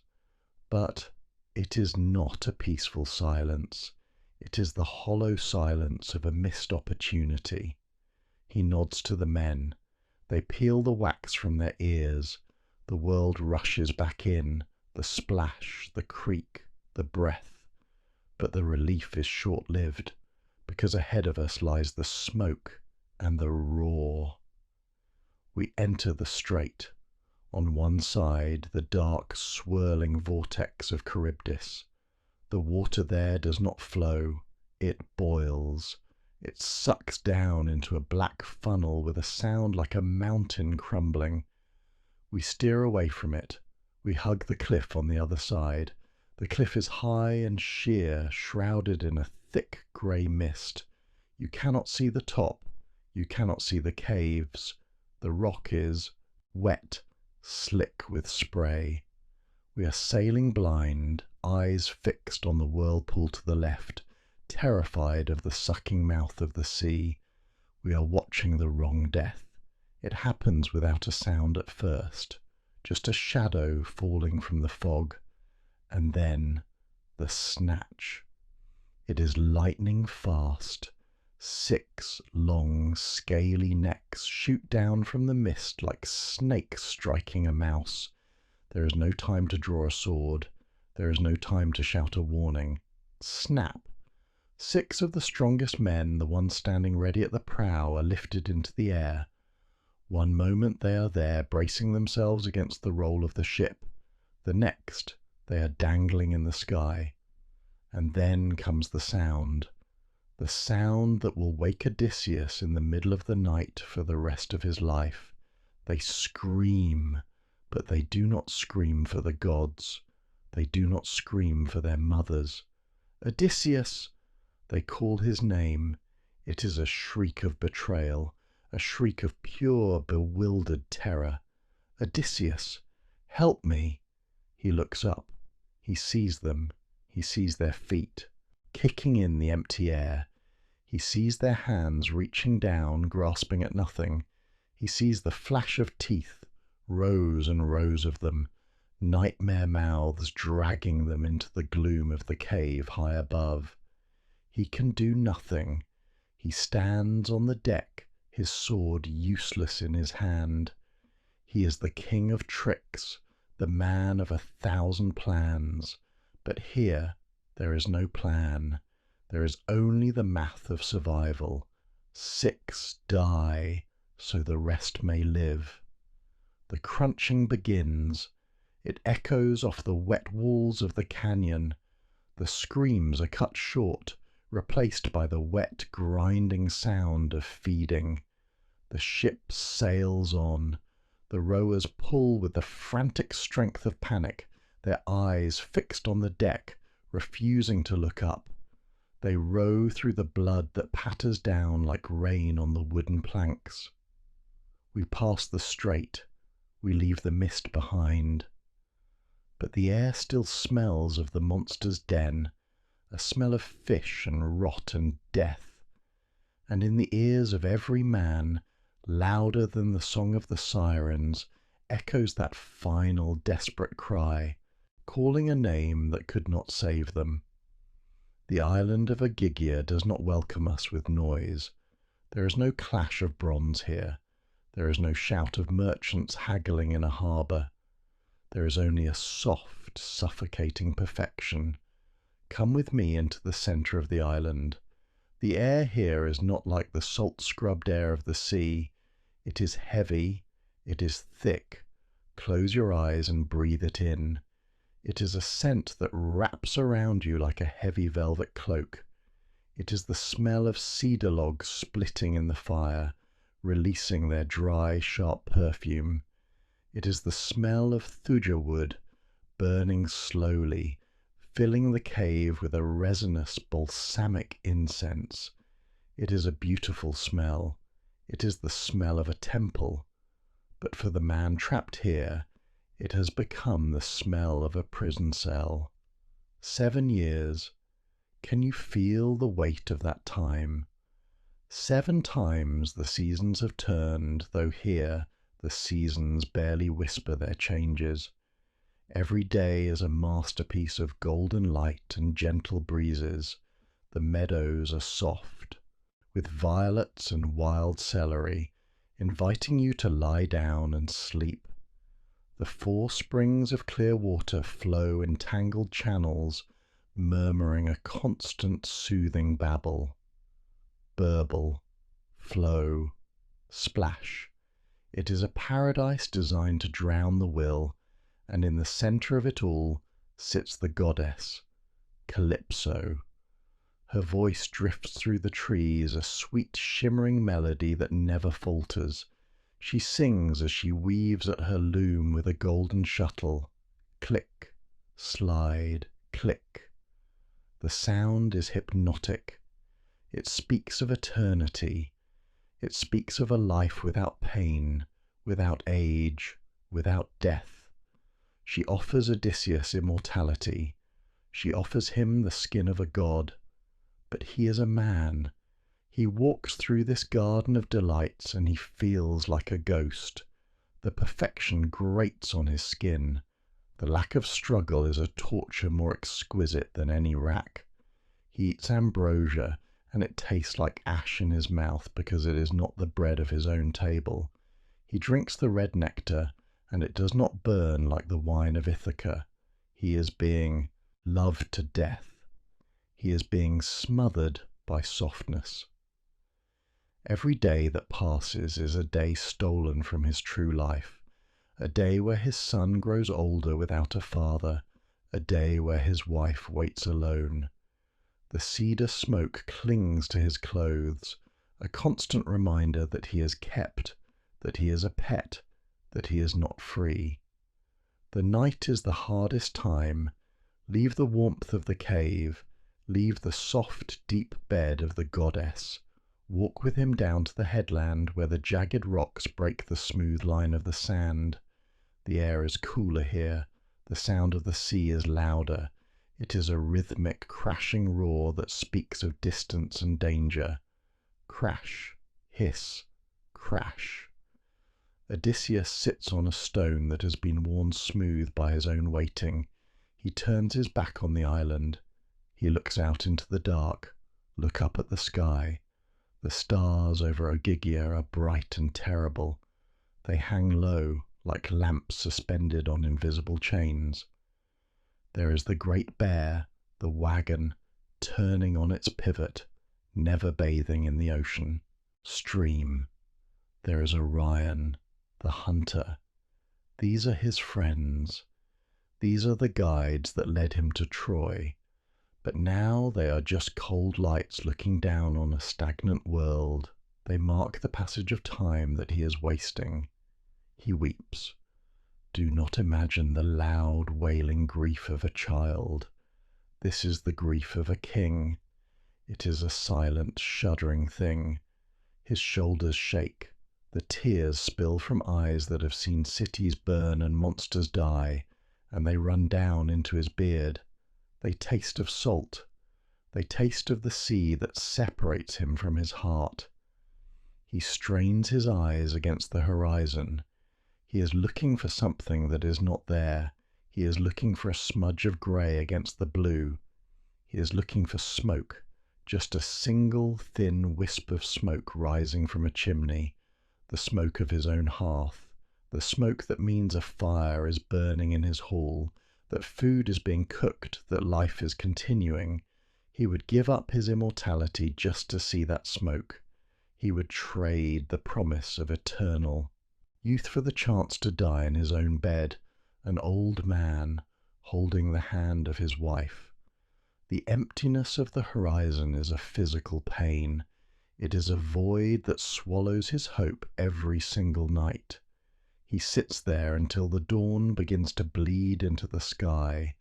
but it is not a peaceful silence. It is the hollow silence of a missed opportunity. He nods to the men. They peel the wax from their ears. The world rushes back in, the splash, the creak, the breath. But the relief is short-lived, because ahead of us lies the smoke and the roar. We enter the strait. On one side, the dark, swirling vortex of Charybdis. The water there does not flow, it boils. It sucks down into a black funnel with a sound like a mountain crumbling. We steer away from it. We hug the cliff on the other side. The cliff is high and sheer, shrouded in a thick grey mist. You cannot see the top. You cannot see the caves. The rock is wet, slick with spray. We are sailing blind, eyes fixed on the whirlpool to the left, terrified of the sucking mouth of the sea. We are watching the wrong death. It happens without a sound at first, just a shadow falling from the fog, and then the snatch. It is lightning fast. 6 long, scaly necks shoot down from the mist like snakes striking a mouse. There is no time to draw a sword. There is no time to shout a warning. Snap! 6 of the strongest men, the ones standing ready at the prow, are lifted into the air. One moment they are there, bracing themselves against the roll of the ship. The next, they are dangling in the sky. And then comes the sound that will wake Odysseus in the middle of the night for the rest of his life. They scream, but they do not scream for the gods. They do not scream for their mothers. Odysseus! They call his name. It is a shriek of betrayal, a shriek of pure, bewildered terror. Odysseus! Help me! He looks up. He sees them. He sees their feet, kicking in the empty air. He sees their hands reaching down, grasping at nothing. He sees the flash of teeth, rows and rows of them, nightmare mouths dragging them into the gloom of the cave high above. He can do nothing. He stands on the deck, his sword useless in his hand. He is the king of tricks, the man of 1,000 plans. But here there is no plan. There is only the math of survival. 6 die, so the rest may live. The crunching begins. It echoes off the wet walls of the canyon. The screams are cut short, replaced by the wet, grinding sound of feeding. The ship sails on. The rowers pull with the frantic strength of panic, their eyes fixed on the deck, refusing to look up. They row through the blood that patters down like rain on the wooden planks. We pass the strait. We leave the mist behind. But the air still smells of the monster's den, a smell of fish and rot and death. And in the ears of every man, louder than the song of the sirens, echoes that final desperate cry, calling a name that could not save them. The island of Ogygia does not welcome us with noise. There is no clash of bronze here. There is no shout of merchants haggling in a harbour. There is only a soft, suffocating perfection. Come with me into the centre of the island. The air here is not like the salt-scrubbed air of the sea. It is heavy, it is thick. Close your eyes and breathe it in. It is a scent that wraps around you like a heavy velvet cloak. It is the smell of cedar logs splitting in the fire, releasing their dry, sharp perfume. It is the smell of thuja wood, burning slowly, filling the cave with a resinous, balsamic incense. It is a beautiful smell. It is the smell of a temple. But for the man trapped here, it has become the smell of a prison cell. 7 years. Can you feel the weight of that time? 7 times the seasons have turned, though here the seasons barely whisper their changes. Every day is a masterpiece of golden light and gentle breezes. The meadows are soft, with violets and wild celery, inviting you to lie down and sleep. The 4 springs of clear water flow in tangled channels, murmuring a constant soothing babble. Burble, flow, splash. It is a paradise designed to drown the will, and in the centre of it all sits the goddess, Calypso. Her voice drifts through the trees, a sweet shimmering melody that never falters. She sings as she weaves at her loom with a golden shuttle. Click, slide, click. The sound is hypnotic. It speaks of eternity. It speaks of a life without pain, without age, without death. She offers Odysseus immortality. She offers him the skin of a god. But he is a man. He walks through this garden of delights and he feels like a ghost. The perfection grates on his skin. The lack of struggle is a torture more exquisite than any rack. He eats ambrosia, and it tastes like ash in his mouth because it is not the bread of his own table. He drinks the red nectar, and it does not burn like the wine of Ithaca. He is being loved to death. He is being smothered by softness. Every day that passes is a day stolen from his true life, a day where his son grows older without a father, a day where his wife waits alone. The cedar smoke clings to his clothes, a constant reminder that he is kept, that he is a pet, that he is not free. The night is the hardest time. Leave the warmth of the cave, leave the soft, deep bed of the goddess. Walk with him down to the headland where the jagged rocks break the smooth line of the sand. The air is cooler here, the sound of the sea is louder. It is a rhythmic, crashing roar that speaks of distance and danger. Crash, hiss, crash. Odysseus sits on a stone that has been worn smooth by his own waiting. He turns his back on the island. He looks out into the dark. Look up at the sky. The stars over Ogygia are bright and terrible. They hang low, like lamps suspended on invisible chains. There is the great bear, the wagon, turning on its pivot, never bathing in the ocean. Stream. There is Orion, the hunter. These are his friends. These are the guides that led him to Troy. But now they are just cold lights looking down on a stagnant world. They mark the passage of time that he is wasting. He weeps. Do not imagine the loud, wailing grief of a child. This is the grief of a king. It is a silent, shuddering thing. His shoulders shake. The tears spill from eyes that have seen cities burn and monsters die, and they run down into his beard. They taste of salt. They taste of the sea that separates him from his heart. He strains his eyes against the horizon. He is looking for something that is not there. He is looking for a smudge of grey against the blue. He is looking for smoke, just a single thin wisp of smoke rising from a chimney, the smoke of his own hearth, the smoke that means a fire is burning in his hall, that food is being cooked, that life is continuing. He would give up his immortality just to see that smoke. He would trade the promise of eternal youth for the chance to die in his own bed, an old man holding the hand of his wife. The emptiness of the horizon is a physical pain. It is a void that swallows his hope every single night. He sits there until the dawn begins to bleed into the sky,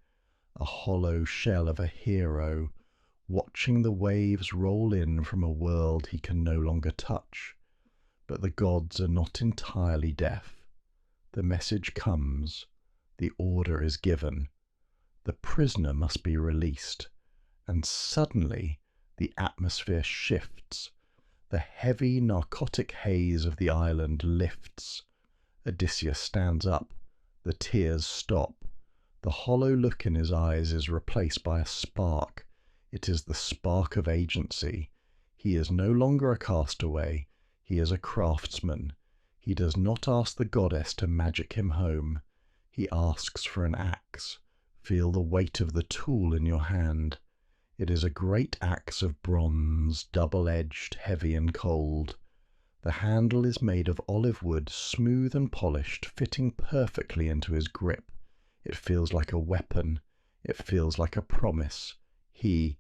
a hollow shell of a hero, watching the waves roll in from a world he can no longer touch. But the gods are not entirely deaf. The message comes. The order is given. The prisoner must be released. And suddenly the atmosphere shifts. The heavy narcotic haze of the island lifts. Odysseus stands up. The tears stop. The hollow look in his eyes is replaced by a spark. It is the spark of agency. He is no longer a castaway. He is a craftsman. He does not ask the goddess to magic him home. He asks for an axe. Feel the weight of the tool in your hand. It is a great axe of bronze, double-edged, heavy and cold. The handle is made of olive wood, smooth and polished, fitting perfectly into his grip. It feels like a weapon. It feels like a promise. He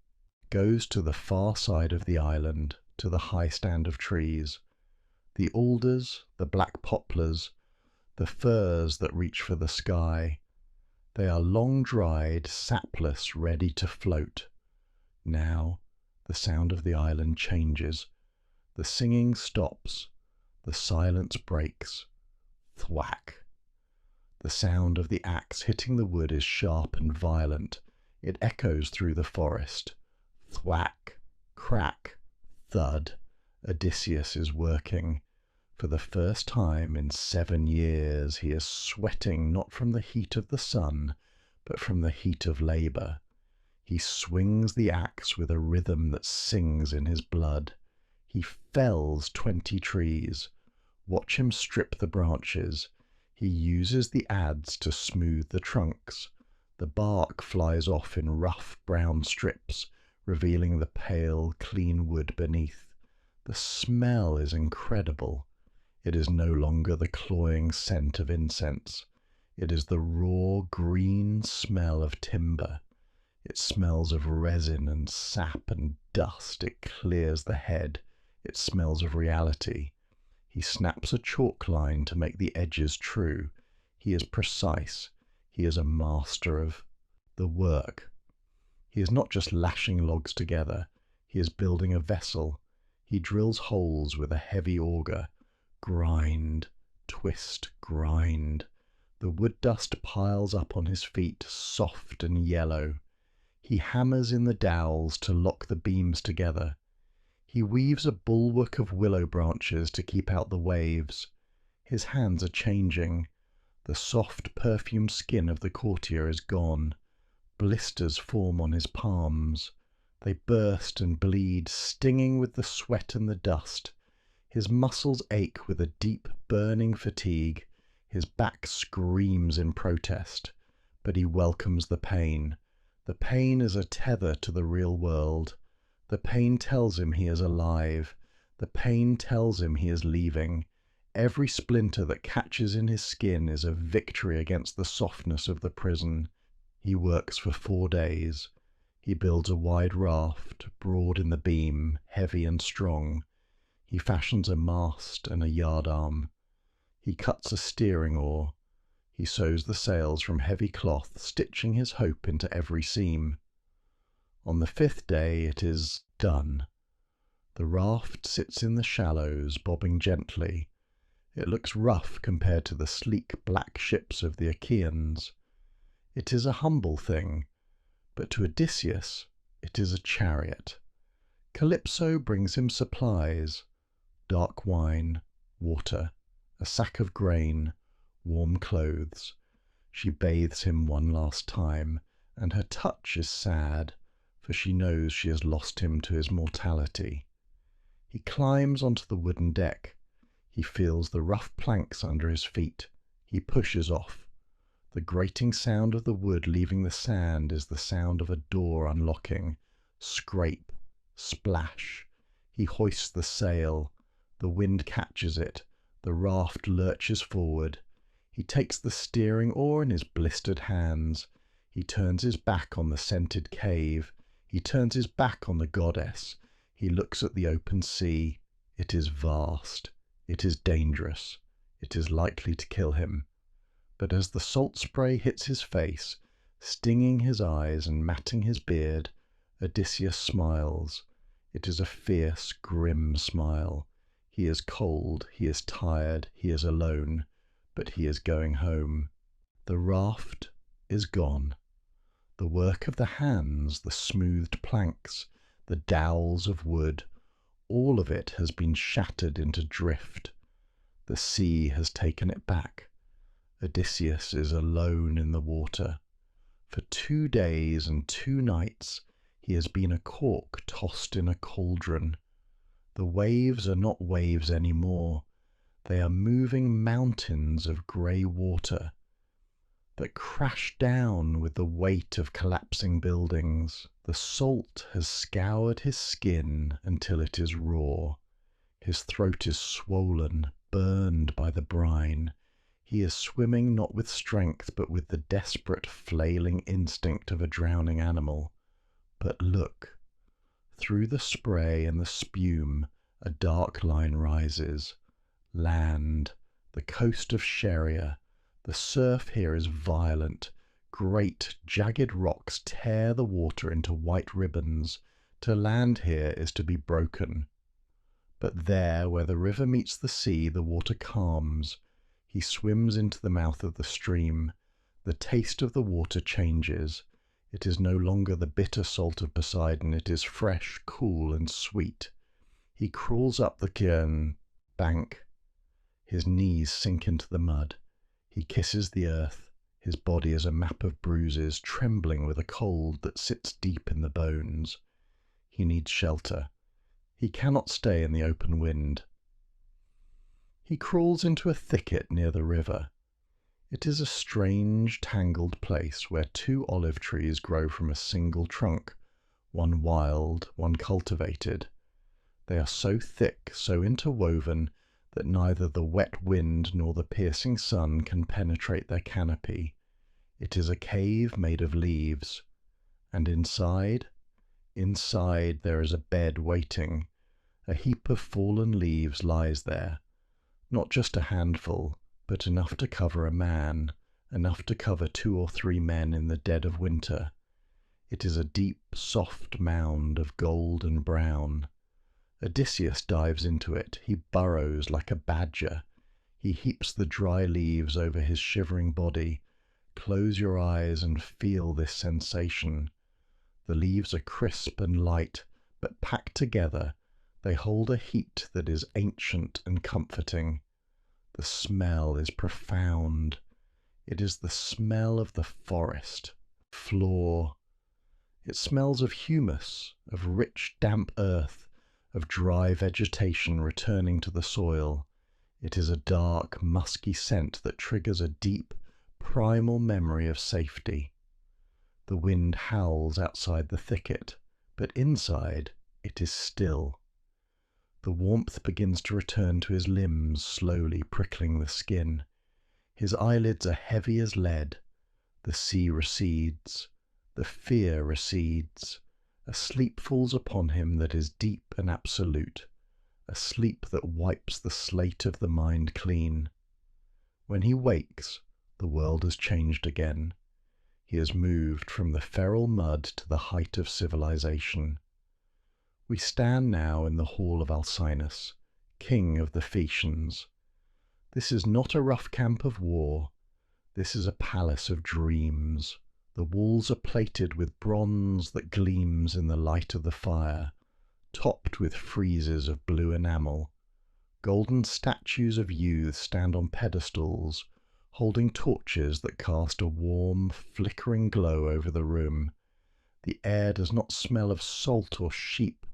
goes to the far side of the island, to the high stand of trees. The alders, the black poplars, the firs that reach for the sky. They are long-dried, sapless, ready to float. Now the sound of the island changes. The singing stops. The silence breaks. Thwack. The sound of the axe hitting the wood is sharp and violent. It echoes through the forest. Thwack, crack, thud. Odysseus is working. For the first time in 7 years he is sweating not from the heat of the sun, but from the heat of labour. He swings the axe with a rhythm that sings in his blood. He fells 20 trees. Watch him strip the branches. He uses the adze to smooth the trunks. The bark flies off in rough brown strips, revealing the pale, clean wood beneath. The smell is incredible. It is no longer the cloying scent of incense. It is the raw, green smell of timber. It smells of resin and sap and dust. It clears the head. It smells of reality. He snaps a chalk line to make the edges true. He is precise. He is a master of the work. He is not just lashing logs together. He is building a vessel. He drills holes with a heavy auger. Grind, twist, grind. The wood dust piles up on his feet, soft and yellow. He hammers in the dowels to lock the beams together. He weaves a bulwark of willow branches to keep out the waves. His hands are changing. The soft, perfumed skin of the courtier is gone. Blisters form on his palms. They burst and bleed, stinging with the sweat and the dust. His muscles ache with a deep, burning fatigue. His back screams in protest, but he welcomes the pain. The pain is a tether to the real world. The pain tells him he is alive. The pain tells him he is leaving. Every splinter that catches in his skin is a victory against the softness of the prison. He works for 4 days. He builds a wide raft, broad in the beam, heavy and strong. He fashions a mast and a yardarm. He cuts a steering oar. He sews the sails from heavy cloth, stitching his hope into every seam. On the 5th day it is done. The raft sits in the shallows, bobbing gently. It looks rough compared to the sleek black ships of the Achaeans. It is a humble thing, but to Odysseus it is a chariot. Calypso brings him supplies: dark wine, water, a sack of grain, warm clothes. She bathes him one last time, and her touch is sad, for she knows she has lost him to his mortality. He climbs onto the wooden deck. He feels the rough planks under his feet. He pushes off. The grating sound of the wood leaving the sand is the sound of a door unlocking. Scrape, splash. He hoists the sail. The wind catches it. The raft lurches forward. He takes the steering oar in his blistered hands. He turns his back on the scented cave. He turns his back on the goddess. He looks at the open sea. It is vast. It is dangerous. It is likely to kill him. But as the salt spray hits his face, stinging his eyes and matting his beard, Odysseus smiles. It is a fierce, grim smile. He is cold, he is tired, he is alone, but he is going home. The raft is gone. The work of the hands, the smoothed planks, the dowels of wood, all of it has been shattered into drift. The sea has taken it back. Odysseus is alone in the water. For 2 days and 2 nights he has been a cork tossed in a cauldron. The waves are not waves any more. They are moving mountains of grey water that crash down with the weight of collapsing buildings. The salt has scoured his skin until it is raw. His throat is swollen, burned by the brine. He is swimming not with strength, but with the desperate, flailing instinct of a drowning animal. But look! Through the spray and the spume, a dark line rises. Land, the coast of Scheria. The surf here is violent. Great, jagged rocks tear the water into white ribbons. To land here is to be broken. But there, where the river meets the sea, the water calms. He swims into the mouth of the stream. The taste of the water changes. It is no longer the bitter salt of Poseidon. It is fresh, cool, and sweet. He crawls up the Chian bank. His knees sink into the mud. He kisses the earth. His body is a map of bruises, trembling with a cold that sits deep in the bones. He needs shelter. He cannot stay in the open wind. He crawls into a thicket near the river. It is a strange, tangled place where 2 olive trees grow from a single trunk, one wild, one cultivated. They are so thick, so interwoven, that neither the wet wind nor the piercing sun can penetrate their canopy. It is a cave made of leaves. And inside there is a bed waiting. A heap of fallen leaves lies there. Not just a handful, but enough to cover a man, enough to cover 2 or 3 men in the dead of winter. It is a deep, soft mound of gold and brown. Odysseus dives into it. He burrows like a badger. He heaps the dry leaves over his shivering body. Close your eyes and feel this sensation. The leaves are crisp and light, but packed together, they hold a heat that is ancient and comforting. The smell is profound. It is the smell of the forest floor. It smells of humus, of rich, damp earth, of dry vegetation returning to the soil. It is a dark, musky scent that triggers a deep, primal memory of safety. The wind howls outside the thicket, but inside it is still. The warmth begins to return to his limbs, slowly prickling the skin. His eyelids are heavy as lead. The sea recedes. The fear recedes. A sleep falls upon him that is deep and absolute, a sleep that wipes the slate of the mind clean. When he wakes, the world has changed again. He has moved from the feral mud to the height of civilization. We stand now in the hall of Alcinous, king of the Phaeacians. This is not a rough camp of war. This is a palace of dreams. The walls are plated with bronze that gleams in the light of the fire, topped with friezes of blue enamel. Golden statues of youths stand on pedestals, holding torches that cast a warm, flickering glow over the room. The air does not smell of salt or sheep.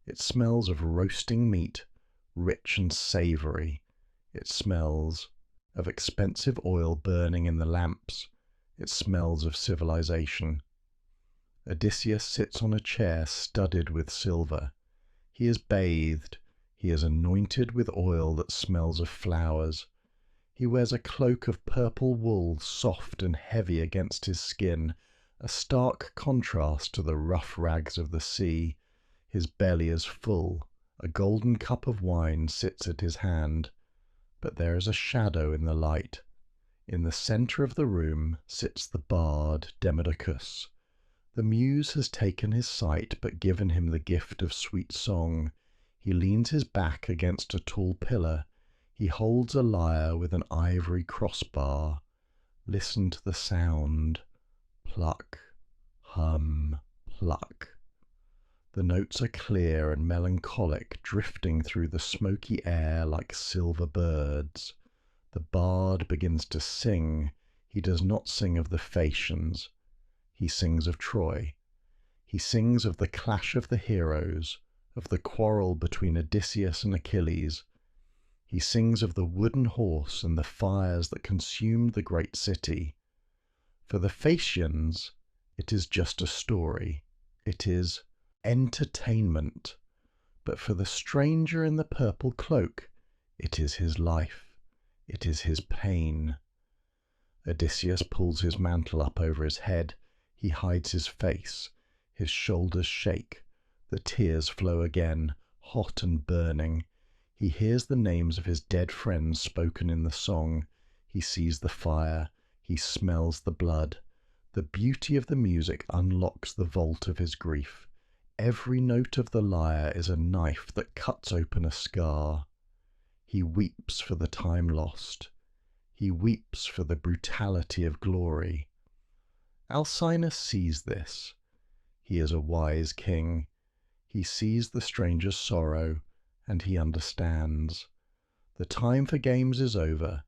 It smells of roasting meat, rich and savoury. It smells of expensive oil burning in the lamps. It smells of civilization. Odysseus sits on a chair studded with silver. He is bathed. He is anointed with oil that smells of flowers. He wears a cloak of purple wool, soft and heavy against his skin, a stark contrast to the rough rags of the sea. His belly is full. A golden cup of wine sits at his hand. But there is a shadow in the light. In the centre of the room sits the bard Demodocus. The muse has taken his sight but given him the gift of sweet song. He leans his back against a tall pillar. He holds a lyre with an ivory crossbar. Listen to the sound. Pluck, hum, pluck. The notes are clear and melancholic, drifting through the smoky air like silver birds. The bard begins to sing. He does not sing of the Phaeacians. He sings of Troy. He sings of the clash of the heroes, of the quarrel between Odysseus and Achilles. He sings of the wooden horse and the fires that consumed the great city. For the Phaeacians, it is just a story. It is entertainment. But for the stranger in the purple cloak, it is his life. It is his pain. Odysseus pulls his mantle up over his head. He hides his face. His shoulders shake. The tears flow again, hot and burning. He hears the names of his dead friends spoken in the song. He sees the fire. He smells the blood. The beauty of the music unlocks the vault of his grief. Every note of the lyre is a knife that cuts open a scar. He weeps for the time lost. He weeps for the brutality of glory. Alcinous sees this. He is a wise king. He sees the stranger's sorrow, and he understands. The time for games is over.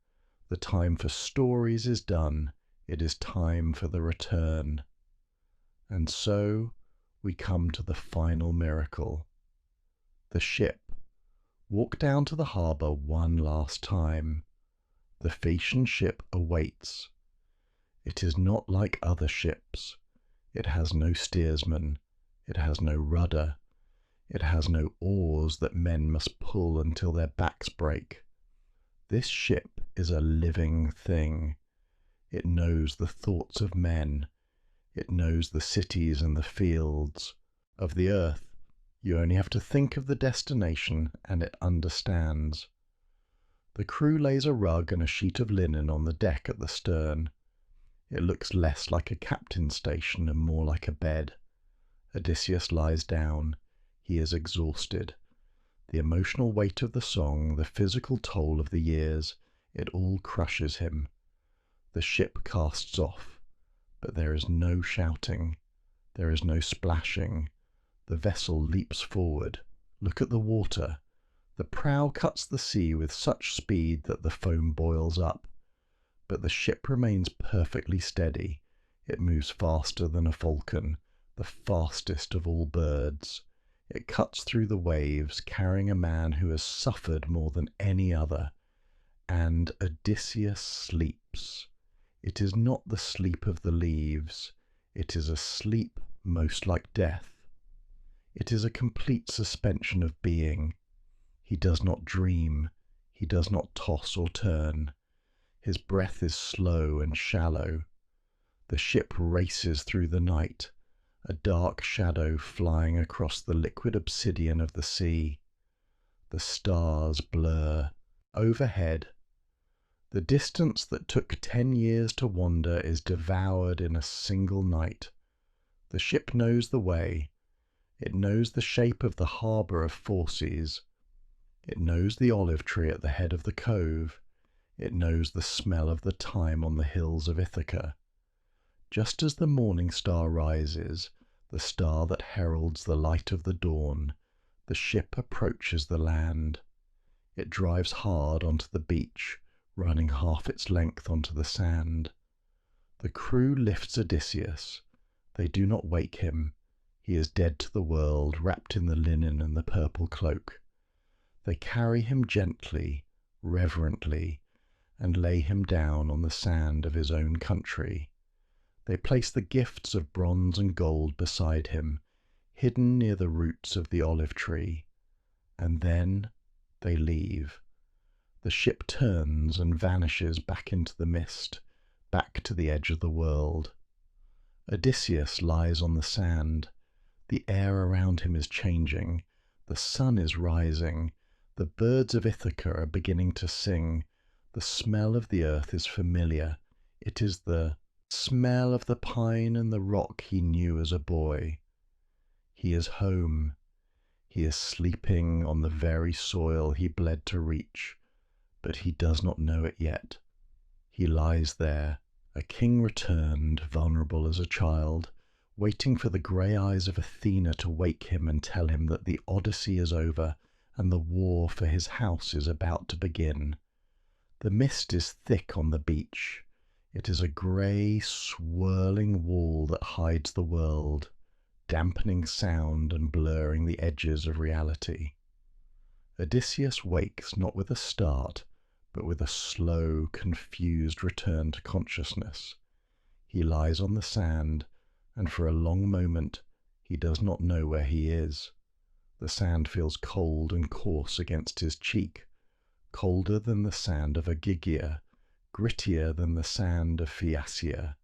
The time for stories is done. It is time for the return. And so we come to the final miracle. The ship. Walk down to the harbour one last time. The Phaeacian ship awaits. It is not like other ships. It has no steersman. It has no rudder. It has no oars that men must pull until their backs break. This ship is a living thing. It knows the thoughts of men. It knows the cities and the fields. Of the earth, you only have to think of the destination and it understands. The crew lays a rug and a sheet of linen on the deck at the stern. It looks less like a captain's station and more like a bed. Odysseus lies down. He is exhausted. The emotional weight of the song, the physical toll of the years, it all crushes him. The ship casts off, but there is no shouting. There is no splashing. The vessel leaps forward. Look at the water. The prow cuts the sea with such speed that the foam boils up. But the ship remains perfectly steady. It moves faster than a falcon, the fastest of all birds. It cuts through the waves, carrying a man who has suffered more than any other. And Odysseus sleeps. It is not the sleep of the leaves. It is a sleep most like death. It is a complete suspension of being. He does not dream. He does not toss or turn. His breath is slow and shallow. The ship races through the night, a dark shadow flying across the liquid obsidian of the sea. The stars blur. Overhead, the distance that took 10 years to wander is devoured in a single night. The ship knows the way. It knows the shape of the harbour of Phorcys. It knows the olive tree at the head of the cove. It knows the smell of the thyme on the hills of Ithaca. Just as the morning star rises, the star that heralds the light of the dawn, the ship approaches the land. It drives hard onto the beach, running half its length onto the sand. The crew lifts Odysseus. They do not wake him. He is dead to the world, wrapped in the linen and the purple cloak. They carry him gently, reverently, and lay him down on the sand of his own country. They place the gifts of bronze and gold beside him, hidden near the roots of the olive tree. And then they leave. The ship turns and vanishes back into the mist, back to the edge of the world. Odysseus lies on the sand. The air around him is changing. The sun is rising. The birds of Ithaca are beginning to sing. The smell of the earth is familiar. It is the smell of the pine and the rock he knew as a boy. He is home. He is sleeping on the very soil he bled to reach, but he does not know it yet. He lies there, a king returned, vulnerable as a child, waiting for the grey eyes of Athena to wake him and tell him that the Odyssey is over and the war for his house is about to begin. The mist is thick on the beach. It is a grey, swirling wall that hides the world, dampening sound and blurring the edges of reality. Odysseus wakes not with a start, but with a slow, confused return to consciousness. He lies on the sand, and for a long moment he does not know where he is. The sand feels cold and coarse against his cheek, colder than the sand of Ogygia, grittier than the sand of Phaeacian.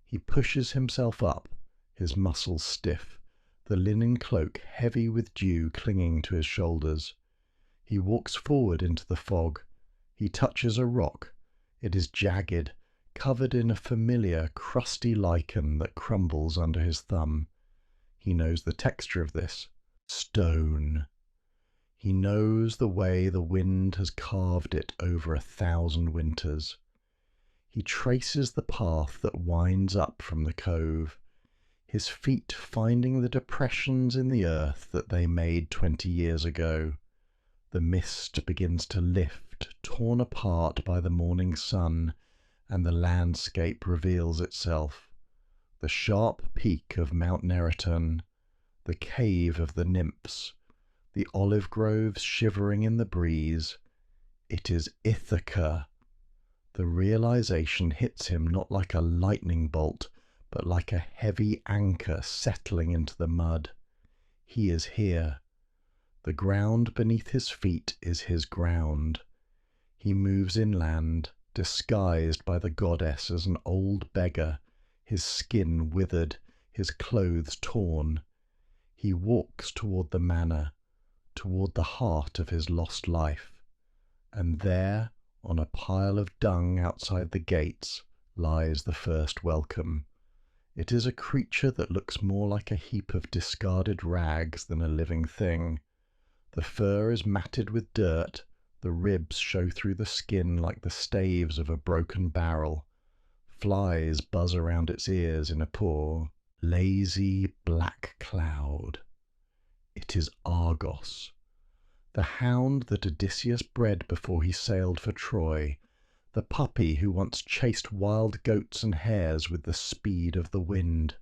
He pushes himself up, his muscles stiff, the linen cloak heavy with dew clinging to his shoulders. He walks forward into the fog. He touches a rock. It is jagged, covered in a familiar, crusty lichen that crumbles under his thumb. He knows the texture of this. Stone. He knows the way the wind has carved it over 1,000 winters. He traces the path that winds up from the cove, his feet finding the depressions in the earth that they made 20 years ago. The mist begins to lift, torn apart by the morning sun, and the landscape reveals itself. The sharp peak of Mount Neriton, the cave of the nymphs, the olive groves shivering in the breeze. It is Ithaca. The realization hits him not like a lightning bolt, but like a heavy anchor settling into the mud. He is here. The ground beneath his feet is his ground. He moves inland, disguised by the goddess as an old beggar, his skin withered, his clothes torn. He walks toward the manor, toward the heart of his lost life. And there, on a pile of dung outside the gates, lies the first welcome. It is a creature that looks more like a heap of discarded rags than a living thing. The fur is matted with dirt, the ribs show through the skin like the staves of a broken barrel. Flies buzz around its ears in a poor, lazy black cloud. It is Argos, the hound that Odysseus bred before he sailed for Troy, the puppy who once chased wild goats and hares with the speed of the wind.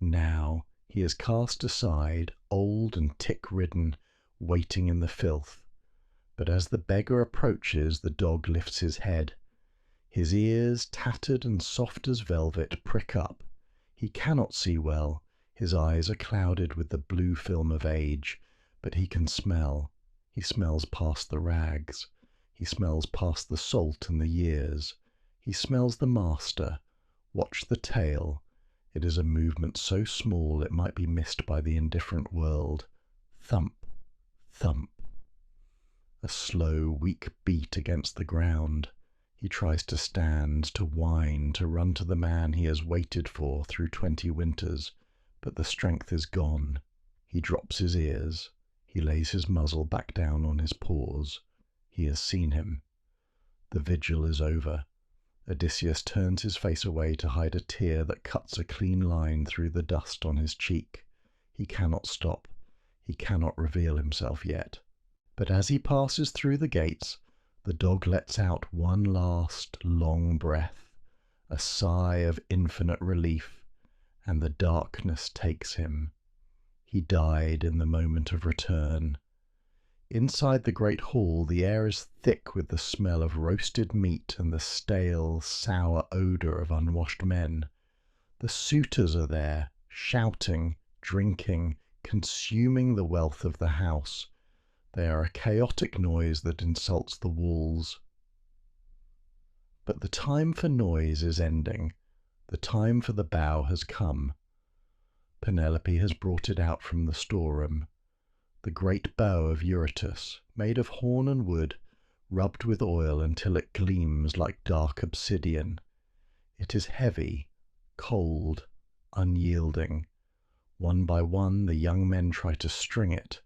Now he is cast aside, old and tick-ridden, waiting in the filth. But as the beggar approaches, the dog lifts his head. His ears, tattered and soft as velvet, prick up. He cannot see well. His eyes are clouded with the blue film of age, but he can smell. He smells past the rags. He smells past the salt and the years. He smells the master. Watch the tail. It is a movement so small it might be missed by the indifferent world. Thump, thump. A slow, weak beat against the ground. He tries to stand, to whine, to run to the man he has waited for through 20 winters, but the strength is gone. He drops his ears. He lays his muzzle back down on his paws. He has seen him. The vigil is over. Odysseus turns his face away to hide a tear that cuts a clean line through the dust on his cheek. He cannot stop. He cannot reveal himself yet. But as he passes through the gates, the dog lets out one last long breath, a sigh of infinite relief, and the darkness takes him. He died in the moment of return. Inside the great hall, the air is thick with the smell of roasted meat and the stale, sour odour of unwashed men. The suitors are there, shouting, drinking, consuming the wealth of the house. They are a chaotic noise that insults the walls. But the time for noise is ending. The time for the bow has come. Penelope has brought it out from the storeroom. The great bow of Eurytus, made of horn and wood, rubbed with oil until it gleams like dark obsidian. It is heavy, cold, unyielding. One by one the young men try to string it.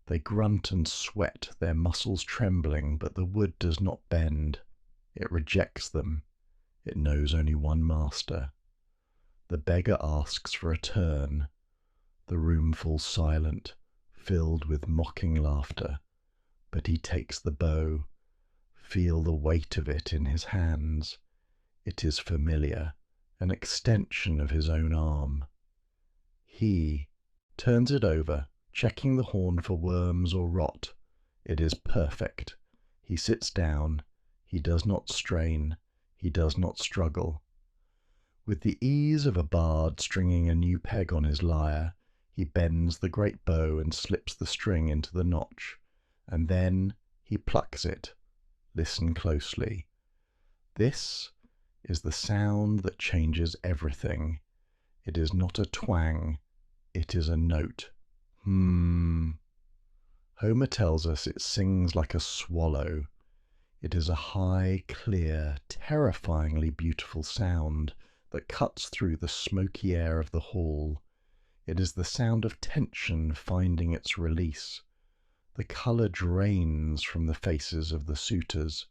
They grunt and sweat, their muscles trembling, but the wood does not bend. It rejects them. It knows only one master. The beggar asks for a turn. The room falls silent, filled with mocking laughter. But he takes the bow. Feel the weight of it in his hands. It is familiar, an extension of his own arm. He turns it over, checking the horn for worms or rot. It is perfect. He sits down. He does not strain. He does not struggle. With the ease of a bard stringing a new peg on his lyre, he bends the great bow and slips the string into the notch. And then he plucks it. Listen closely. This is the sound that changes everything. It is not a twang. It is a note. Homer tells us it sings like a swallow. It is a high, clear, terrifyingly beautiful sound that cuts through the smoky air of the hall. It is the sound of tension finding its release. The colour drains from the faces of the suitors.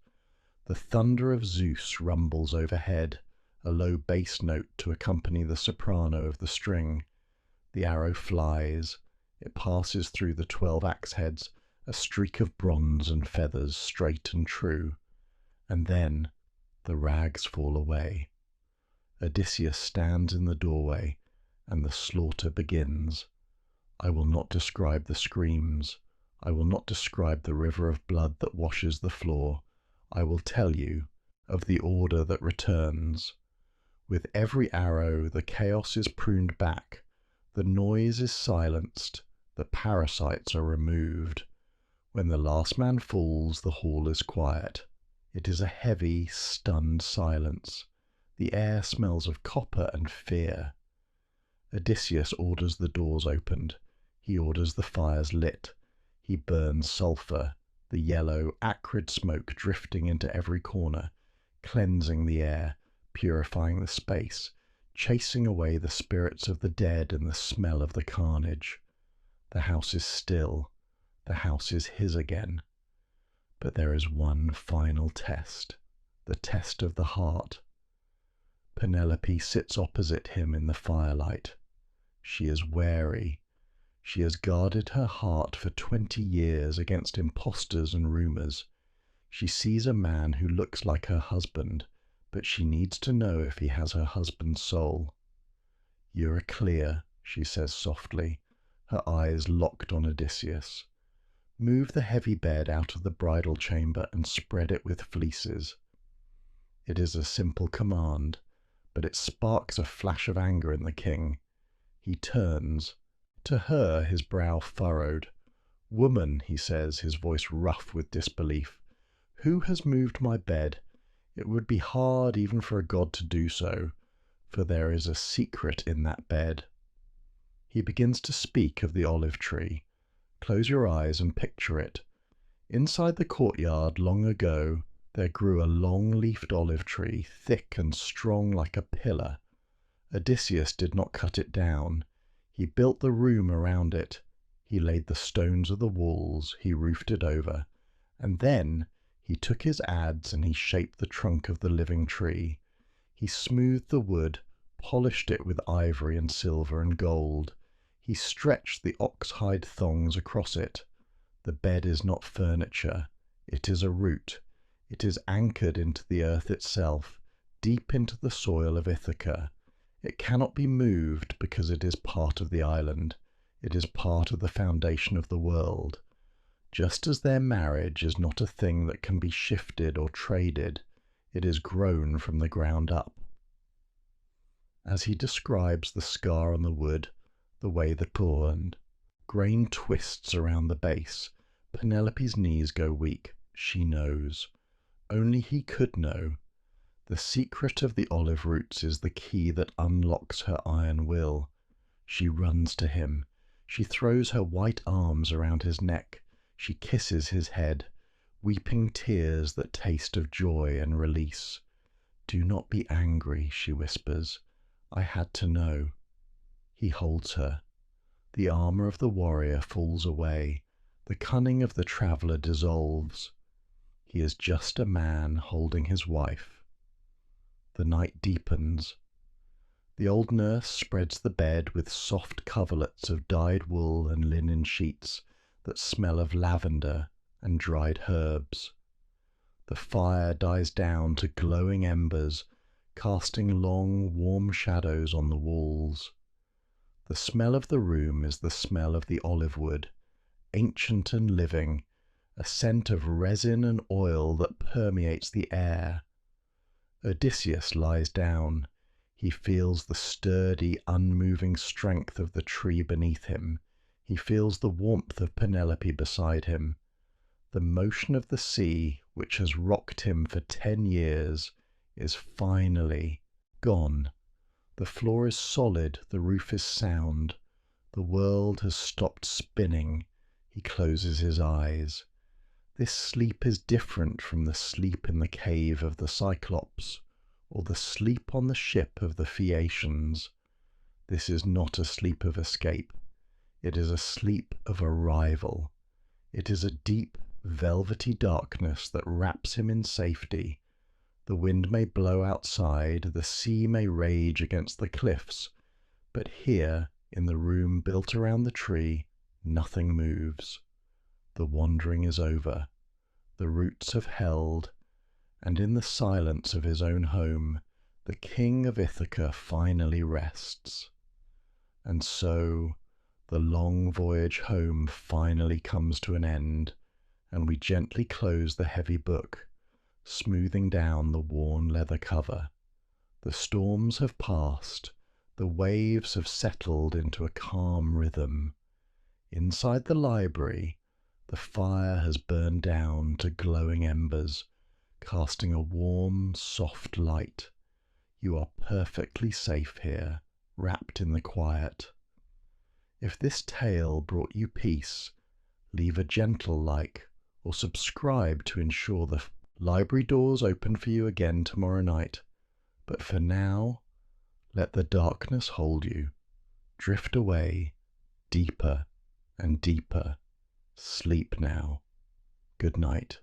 The thunder of Zeus rumbles overhead, a low bass note to accompany the soprano of the string. The arrow flies. It passes through the 12 axe heads, a streak of bronze and feathers, straight and true. And then the rags fall away. Odysseus stands in the doorway, and the slaughter begins. I will not describe the screams. I will not describe the river of blood that washes the floor. I will tell you of the order that returns. With every arrow, the chaos is pruned back. The noise is silenced. The parasites are removed. When the last man falls, the hall is quiet. It is a heavy, stunned silence. The air smells of copper and fear. Odysseus orders the doors opened. He orders the fires lit. He burns sulphur, the yellow, acrid smoke drifting into every corner, cleansing the air, purifying the space, chasing away the spirits of the dead and the smell of the carnage. The house is still. The house is his again. But there is one final test, the test of the heart. Penelope sits opposite him in the firelight. She is wary. She has guarded her heart for 20 years against impostors and rumours. She sees a man who looks like her husband, but she needs to know if he has her husband's soul. You are clear, she says softly, her eyes locked on Odysseus. Move the heavy bed out of the bridal chamber and spread it with fleeces. It is a simple command, but it sparks a flash of anger in the king. He turns. To her, his brow furrowed. Woman, he says, his voice rough with disbelief, who has moved my bed? It would be hard even for a god to do so, for there is a secret in that bed. He begins to speak of the olive tree. Close your eyes and picture it. Inside the courtyard long ago, there grew a long-leafed olive tree, thick and strong like a pillar. Odysseus did not cut it down. He built the room around it. He laid the stones of the walls. He roofed it over. And then he took his adze and he shaped the trunk of the living tree. He smoothed the wood, polished it with ivory and silver and gold. He stretched the ox-hide thongs across it. The bed is not furniture. It is a root. It is anchored into the earth itself, deep into the soil of Ithaca. It cannot be moved because it is part of the island. It is part of the foundation of the world. Just as their marriage is not a thing that can be shifted or traded, it is grown from the ground up. As he describes the scar on the wood, the way the turned, grain twists around the base. Penelope's knees go weak. She knows. Only he could know. The secret of the olive roots is the key that unlocks her iron will. She runs to him. She throws her white arms around his neck. She kisses his head, weeping tears that taste of joy and release. "Do not be angry," she whispers. "I had to know." He holds her. The armour of the warrior falls away. The cunning of the traveller dissolves. He is just a man holding his wife. The night deepens. The old nurse spreads the bed with soft coverlets of dyed wool and linen sheets that smell of lavender and dried herbs. The fire dies down to glowing embers, casting long, warm shadows on the walls. The smell of the room is the smell of the olive wood, ancient and living, a scent of resin and oil that permeates the air. Odysseus lies down. He feels the sturdy, unmoving strength of the tree beneath him. He feels the warmth of Penelope beside him. The motion of the sea, which has rocked him for 10 years, is finally gone. The floor is solid, the roof is sound. The world has stopped spinning. He closes his eyes. This sleep is different from the sleep in the cave of the Cyclops, or the sleep on the ship of the Phaeacians. This is not a sleep of escape. It is a sleep of arrival. It is a deep, velvety darkness that wraps him in safety. The wind may blow outside, the sea may rage against the cliffs, but here, in the room built around the tree, nothing moves. The wandering is over. The roots have held, and in the silence of his own home, the king of Ithaca finally rests. And so, the long voyage home finally comes to an end, and we gently close the heavy book, smoothing down the worn leather cover. The storms have passed. The waves have settled into a calm rhythm. Inside the library, the fire has burned down to glowing embers, casting a warm, soft light. You are perfectly safe here, wrapped in the quiet. If this tale brought you peace, leave a gentle like or subscribe to ensure the library doors open for you again tomorrow night. But for now, let the darkness hold you. Drift away, deeper and deeper. Sleep now. Good night.